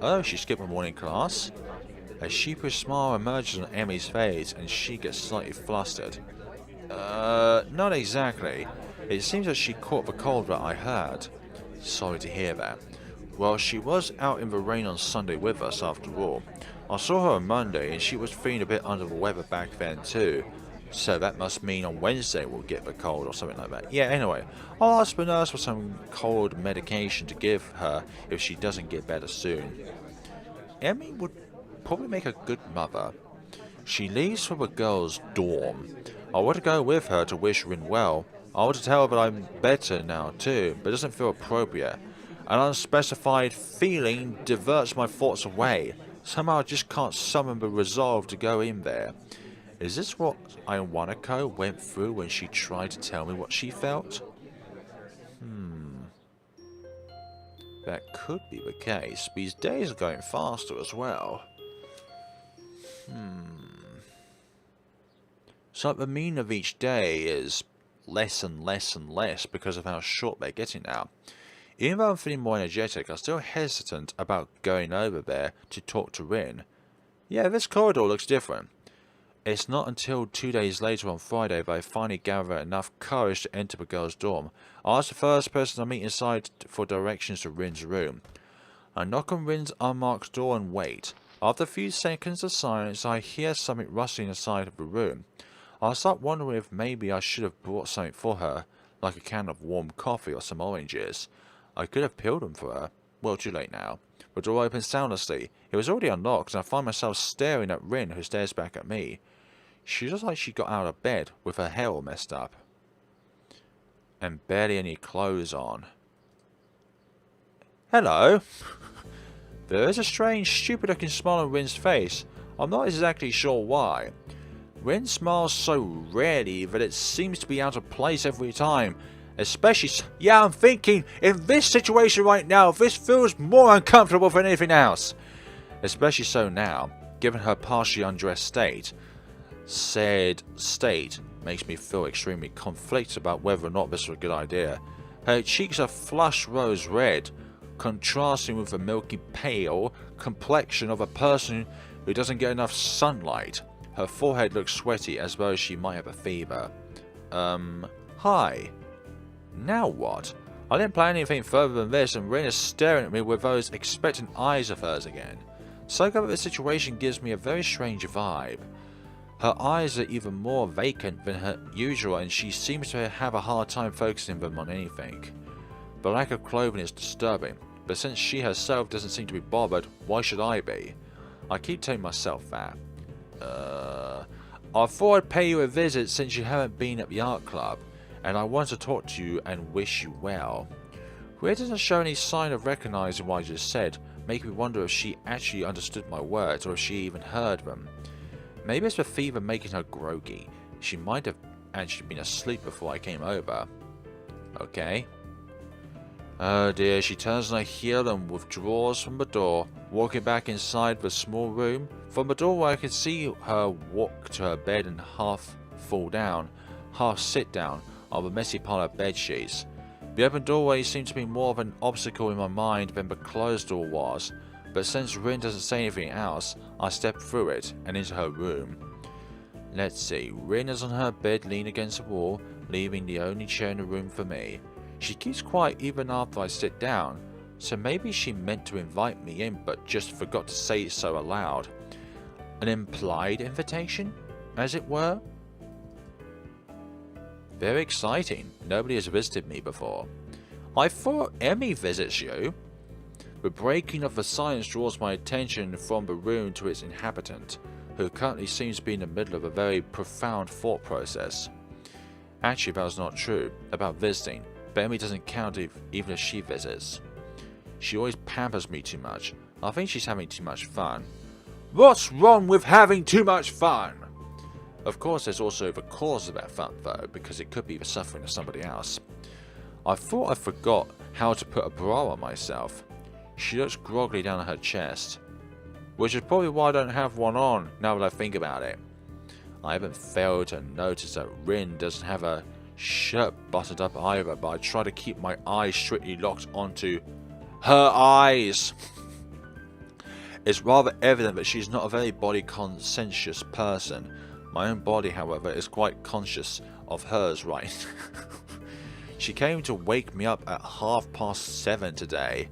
Oh, she skipped the morning class? A sheepish smile emerges on Emmy's face, and she gets slightly flustered. Not exactly. It seems that she caught the cold that I heard. Sorry to hear that. Well, she was out in the rain on Sunday with us, after all. I saw her on Monday, and she was feeling a bit under the weather back then, too. So that must mean on Wednesday we'll get the cold or something like that. Yeah, anyway, I'll ask the nurse for some cold medication to give her if she doesn't get better soon. Emmy would probably make a good mother. She leaves for the girls' dorm. I want to go with her to wish Rin well. I want to tell her that I'm better now too, but it doesn't feel appropriate. An unspecified feeling diverts my thoughts away. Somehow I just can't summon the resolve to go in there. Is this what Iwanako went through when she tried to tell me what she felt? That could be the case. These days are going faster as well. So the meaning of each day is less and less and less because of how short they're getting now. Even though I'm feeling more energetic, I'm still hesitant about going over there to talk to Rin. Yeah, this corridor looks different. It's not until 2 days later on Friday that I finally gather enough courage to enter the girls' dorm. I ask the first person I meet inside for directions to Rin's room. I knock on Rin's unmarked door and wait. After a few seconds of silence, I hear something rustling inside of the room. I start wondering if maybe I should have brought something for her, like a can of warm coffee or some oranges. I could have peeled them for her. Well, too late now. The door opens soundlessly. It was already unlocked, and I find myself staring at Rin, who stares back at me. She looks like she got out of bed, with her hair all messed up. And barely any clothes on. Hello. There is a strange, stupid-looking smile on Rin's face. I'm not exactly sure why. Rin smiles so rarely that it seems to be out of place every time. Especially, yeah, I'm thinking, in this situation right now, this feels more uncomfortable than anything else. Especially so now, given her partially undressed state. Said state makes me feel extremely conflicted about whether or not this was a good idea. Her cheeks are flushed rose red, contrasting with the milky pale complexion of a person who doesn't get enough sunlight. Her forehead looks sweaty as though she might have a fever. Hi. Now what? I didn't plan anything further than this, and Rin is staring at me with those expectant eyes of hers again. Somehow the situation gives me a very strange vibe. Her eyes are even more vacant than her usual, and she seems to have a hard time focusing them on anything. The lack of clothing is disturbing, but since she herself doesn't seem to be bothered, why should I be? I keep telling myself that. I thought I'd pay you a visit since you haven't been at the art club, and I want to talk to you and wish you well. Rin doesn't show any sign of recognizing what I just said, making me wonder if she actually understood my words or if she even heard them. Maybe it's the fever making her groggy. She might have actually been asleep before I came over. Okay. Oh dear, she turns on her heel and withdraws from the door, walking back inside the small room. From the doorway I can see her walk to her bed and half fall down, half sit down on the messy pile of bed sheets. The open doorway seemed to be more of an obstacle in my mind than the closed door was, but since Rin doesn't say anything else, I step through it and into her room. Let's see, Rin is on her bed leaning against the wall, leaving the only chair in the room for me. She keeps quiet even after I sit down, so maybe she meant to invite me in but just forgot to say it so aloud. An implied invitation, as it were? Very exciting. Nobody has visited me before. I thought Emmy visits you. The breaking of the silence draws my attention from the room to its inhabitant, who currently seems to be in the middle of a very profound thought process. Actually, that was not true about visiting, but Emmy doesn't count even if she visits. She always pampers me too much. I think she's having too much fun. What's wrong with having too much fun? Of course, there's also the cause of that fun, though, because it could be the suffering of somebody else. I thought I forgot how to put a bra on myself. She looks groggily down at her chest, which is probably why I don't have one on, now that I think about it. I haven't failed to notice that Rin doesn't have a shirt buttoned up either, but I try to keep my eyes strictly locked onto her eyes. It's rather evident that she's not a very body conscious person. My own body, however, is quite conscious of hers, right? She came to wake me up at 7:30 today.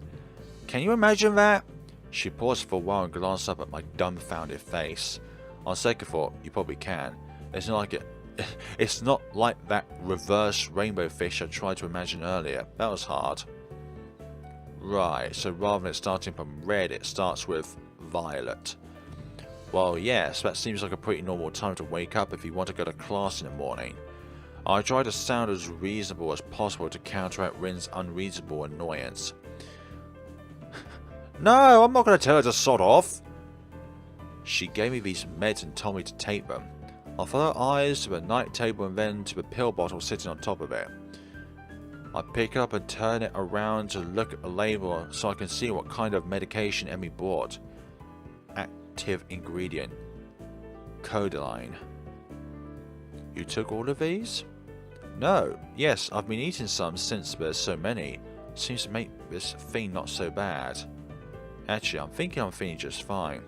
Can you imagine that? She paused for a while and glanced up at my dumbfounded face. On second thought, you probably can. It's not like that reverse rainbow fish I tried to imagine earlier. That was hard. Right, so rather than it starting from red, it starts with violet. Well, yes, that seems like a pretty normal time to wake up if you want to go to class in the morning. I try to sound as reasonable as possible to counteract Rin's unreasonable annoyance. No, I'm not going to tell her to sod off. She gave me these meds and told me to take them. I follow her eyes to the night table and then to the pill bottle sitting on top of it. I pick it up and turn it around to look at the label so I can see what kind of medication Emmy bought. Active ingredient. Codeine. You took all of these? No. Yes, I've been eating some since there's so many. Seems to make this thing not so bad. Actually, I'm feeling just fine.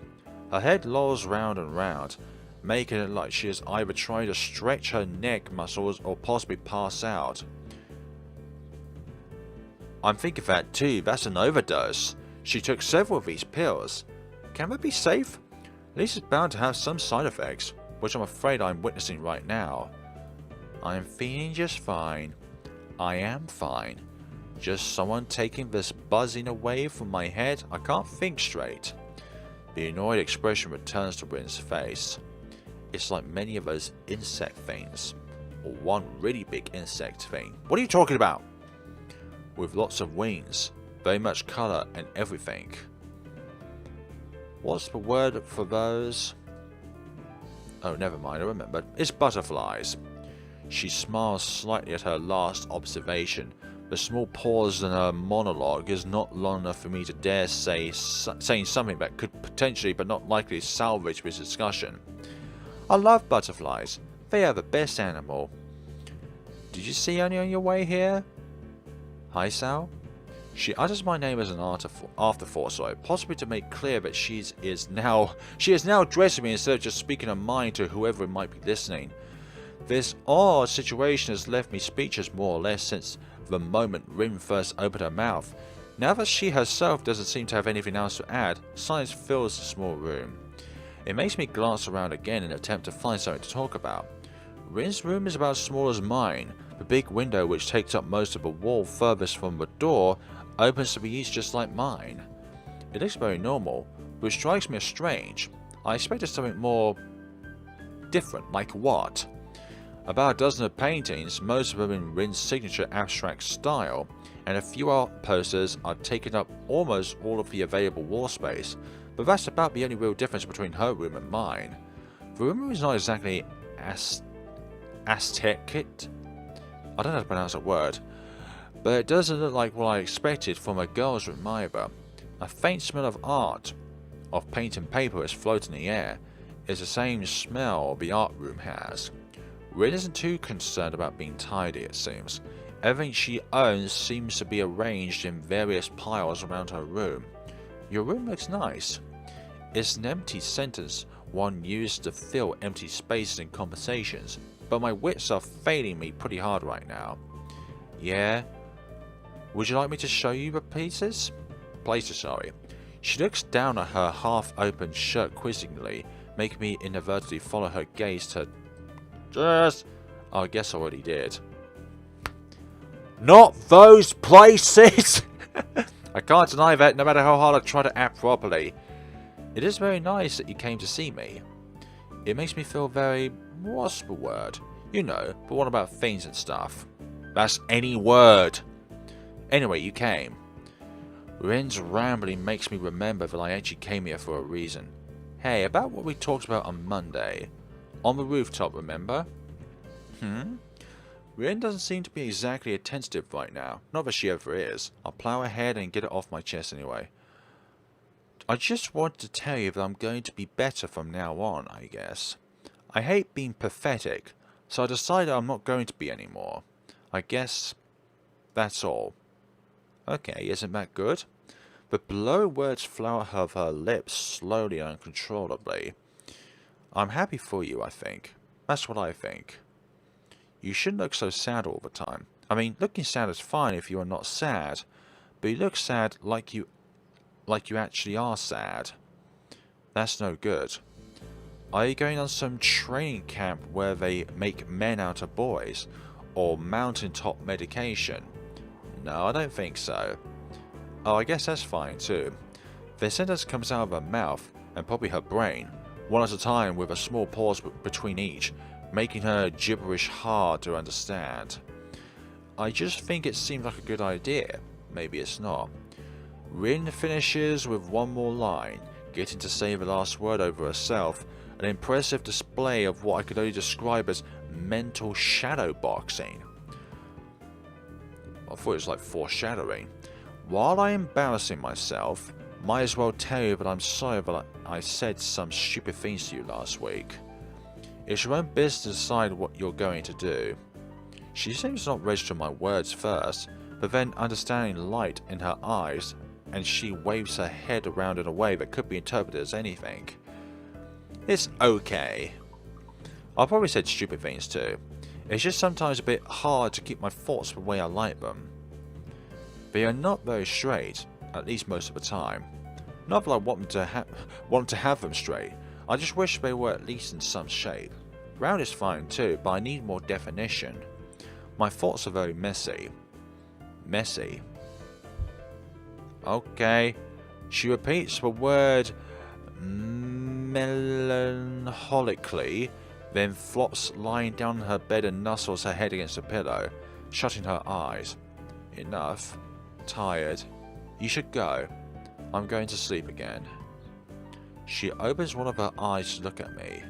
Her head lolls round and round, making it like she is either trying to stretch her neck muscles or possibly pass out. I'm thinking that too. That's an overdose. She took several of these pills. Can that be safe? At least it's bound to have some side effects, which I'm afraid I'm witnessing right now. I'm feeling just fine. I am fine. Just someone taking this buzzing away from my head. I can't think straight. The annoyed expression returns to Rin's face. It's like many of those insect things. Or one really big insect thing. What are you talking about? With lots of wings, very much colour and everything. What's the word for those? Oh, never mind, I remembered. It's butterflies. She smiles slightly at her last observation. The small pause in her monologue is not long enough for me to dare saying something that could potentially but not likely salvage this discussion. I love butterflies. They are the best animal. Did you see any on your way here? Hisao? She utters my name as an afterthought, possibly to make clear that she is now addressing me instead of just speaking her mind to whoever might be listening. This odd situation has left me speechless more or less since the moment Rin first opened her mouth. Now that she herself doesn't seem to have anything else to add, silence fills the small room. It makes me glance around again in an attempt to find something to talk about. Rin's room is about as small as mine. The big window, which takes up most of the wall furthest from the door, opens to the east just like mine. It looks very normal, which strikes me as strange. I expected something more Different, like what? About a dozen of paintings, most of them in Rin's signature abstract style, and a few art posters are taking up almost all of the available wall space, but that's about the only real difference between her room and mine. The room is not exactly aesthetic, I don't know how to pronounce that word, but it doesn't look like what I expected from a girl's room either. A faint smell of art, of paint and paper is floating in the air, is the same smell the art room has. Rin isn't too concerned about being tidy, it seems. Everything she owns seems to be arranged in various piles around her room. Your room looks nice. It's an empty sentence one used to fill empty spaces in conversations, but my wits are failing me pretty hard right now. Yeah? Would you like me to show you the places, sorry. She looks down at her half-open shirt quizzingly, making me inadvertently follow her gaze to... Just... Oh, I guess I already did. Not those places! I can't deny that, no matter how hard I try to act properly. It is very nice that you came to see me. It makes me feel very... what's the word? You know, but what about things and stuff? That's any word. Anyway, you came. Rin's rambling makes me remember that I actually came here for a reason. Hey, about what we talked about on Monday. On the rooftop, remember? Rin doesn't seem to be exactly attentive right now. Not that she ever is. I'll plow ahead and get it off my chest anyway. I just wanted to tell you that I'm going to be better from now on, I guess. I hate being pathetic, so I decided I'm not going to be anymore. I guess that's all. Okay, isn't that good? The below words flow out of her lips slowly and uncontrollably. I'm happy for you, I think. That's what I think. You shouldn't look so sad all the time. I mean, looking sad is fine if you are not sad, but you look sad like you actually are sad. That's no good. Are you going on some training camp where they make men out of boys? Or mountaintop medication? No, I don't think so. Oh, I guess that's fine too. The sentence comes out of her mouth, and probably her brain, one at a time with a small pause between each, making her gibberish hard to understand. I just think it seems like a good idea. Maybe it's not. Rin finishes with one more line, getting to say the last word over herself, an impressive display of what I could only describe as mental shadow boxing. I thought it was like foreshadowing. While I'm embarrassing myself, might as well tell you that I'm sorry that I said some stupid things to you last week. It's your own business to decide what you're going to do. She seems to not register my words first, but then understanding light in her eyes, and she waves her head around in a way that could be interpreted as anything. It's okay. I probably said stupid things too. It's just sometimes a bit hard to keep my thoughts the way I like them. They are not very straight, at least most of the time. Not that I want them to have them straight, I just wish they were at least in some shape. Round is fine too, but I need more definition. My thoughts are very messy. Messy. Okay. She repeats the word melancholically, then flops lying down on her bed and nuzzles her head against the pillow, shutting her eyes. Enough. Tired. You should go. I'm going to sleep again. She opens one of her eyes to look at me.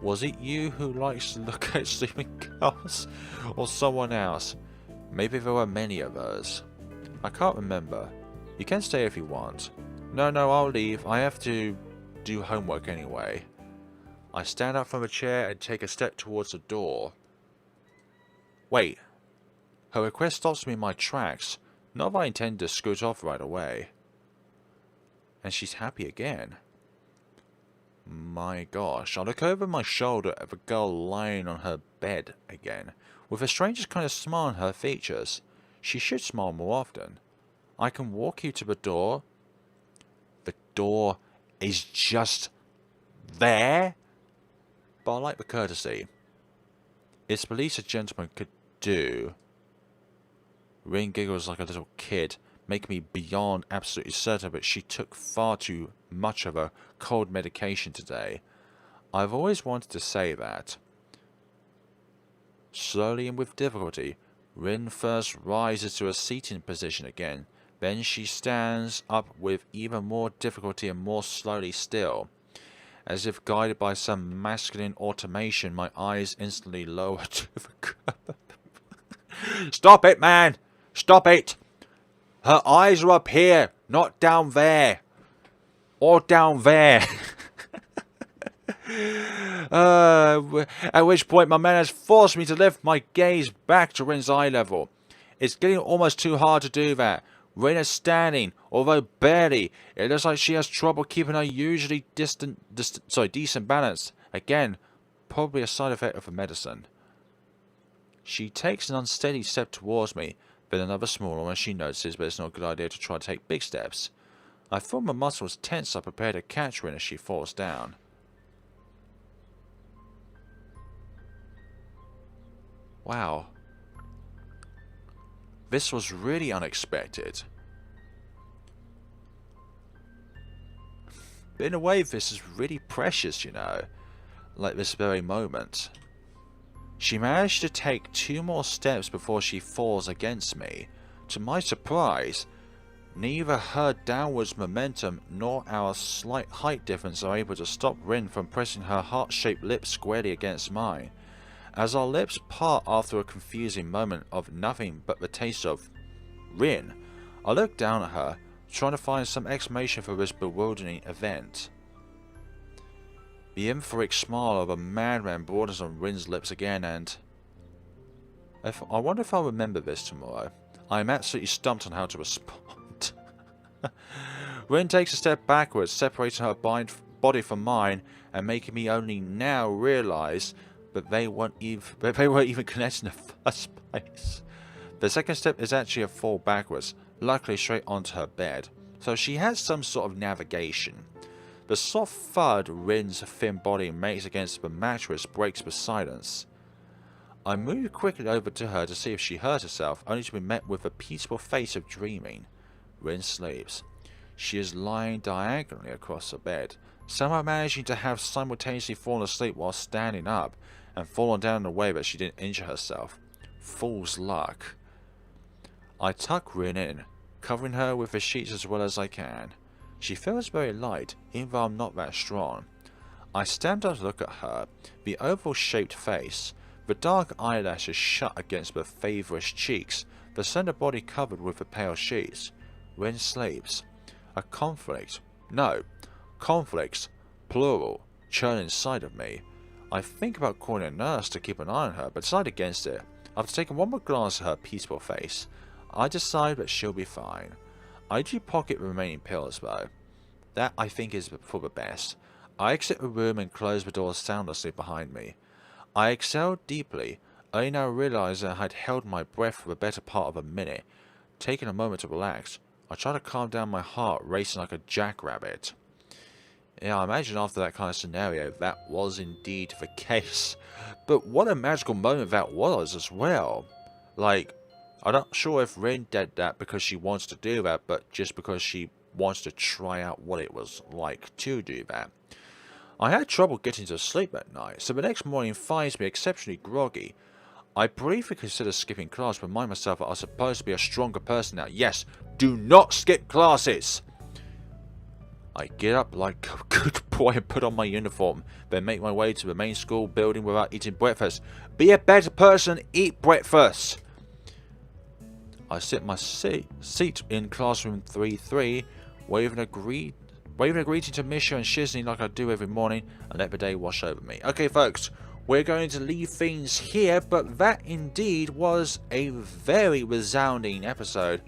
Was it you who likes to look at sleeping girls? Or someone else? Maybe there were many of us. I can't remember. You can stay if you want. No, I'll leave. I have to do homework anyway. I stand up from the chair and take a step towards the door. Wait. Her request stops me in my tracks. Not that I intend to scoot off right away. And she's happy again. My gosh, I look over my shoulder at the girl lying on her bed again, with the strangest kind of smile on her features. She should smile more often. I can walk you to the door. The door is just there? But I like the courtesy. It's the least a gentleman could do. Rin giggles like a little kid, making me beyond absolutely certain that she took far too much of her cold medication today. I've always wanted to say that. Slowly and with difficulty, Rin first rises to a seating position again. Then she stands up with even more difficulty and more slowly still. As if guided by some masculine automation, my eyes instantly lower to the... Stop it, man! Stop it! Her eyes are up here, not down there. Or down there. At which point my man has forced me to lift my gaze back to Rin's eye level. It's getting almost too hard to do that. Rin is standing, although barely. It looks like she has trouble keeping her usually decent balance. Again, probably a side effect of the medicine. She takes an unsteady step towards me, then another smaller one she notices, but it's not a good idea to try to take big steps. I feel my muscles tense. I prepare to catch Rin as she falls down. Wow. This was really unexpected. But in a way, this is really precious, you know. Like this very moment. She managed to take 2 more steps before she falls against me. To my surprise, neither her downwards momentum nor our slight height difference are able to stop Rin from pressing her heart-shaped lips squarely against mine. As our lips part after a confusing moment of nothing but the taste of Rin, I look down at her, trying to find some explanation for this bewildering event. The emphoric smile of a madman broadens on Rin's lips again, and... I wonder if I'll remember this tomorrow. I am absolutely stumped on how to respond. Rin takes a step backwards, separating her body from mine, and making me only now realise that they weren't even connected in the first place. The second step is actually a fall backwards, luckily straight onto her bed, so she has some sort of navigation. The soft thud Rin's thin body makes against the mattress breaks the silence. I move quickly over to her to see if she hurt herself, only to be met with a peaceful face of dreaming. Rin sleeps. She is lying diagonally across the bed, somehow managing to have simultaneously fallen asleep while standing up, and fallen down in a way that she didn't injure herself. Fool's luck. I tuck Rin in, covering her with the sheets as well as I can. She feels very light, even though I'm not that strong. I stand up to look at her, the oval-shaped face, the dark eyelashes shut against the feverish cheeks, the slender body covered with the pale sheets. Rin sleeps. A conflicts, plural, churn inside of me. I think about calling a nurse to keep an eye on her, but decide against it. After taking one more glance at her peaceful face, I decide that she'll be fine. I do pocket the remaining pills though. That I think is for the best. I exit the room and close the door soundlessly behind me. I exhale deeply, only now realizing I had held my breath for the better part of a minute. Taking a moment to relax, I try to calm down my heart racing like a jackrabbit. Yeah, I imagine after that kind of scenario, that was indeed the case. But what a magical moment that was as well. Like, I'm not sure if Rin did that because she wants to do that, but just because she wants to try out what it was like to do that. I had trouble getting to sleep that night, so the next morning finds me exceptionally groggy. I briefly consider skipping class, but remind myself that I was supposed to be a stronger person now. Yes, do not skip classes! I get up like a good boy and put on my uniform, then make my way to the main school building without eating breakfast. Be a better person, eat breakfast! I sit my seat in classroom 3-3, waving a greeting to Misha and Shizney like I do every morning, and let the day wash over me. Okay folks, we're going to leave things here, but that indeed was a very resounding episode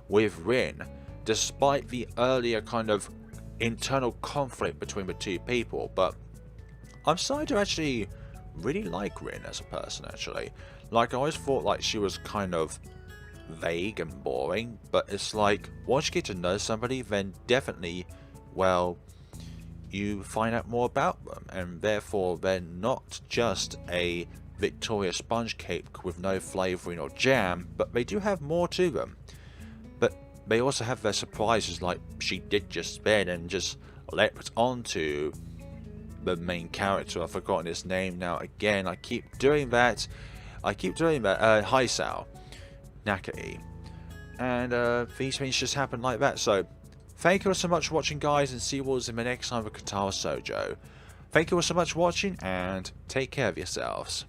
with Rin, despite the earlier kind of internal conflict between the two people. But I'm starting to actually really like Rin as a person, actually. Like, I always thought like she was kind of vague and boring, but it's like once you get to know somebody, then definitely, well, you find out more about them, and therefore they're not just a Victoria sponge cake with no flavouring or jam, but they do have more to them. But they also have their surprises, like she did just then, and just leapt onto the main character. I've forgotten his name now. Again, I keep doing that. Hisao Nakai. And these things just happen like that. So, thank you all so much for watching, guys, and see you all in the next time with Katawa Shoujo. Thank you all so much for watching, and take care of yourselves.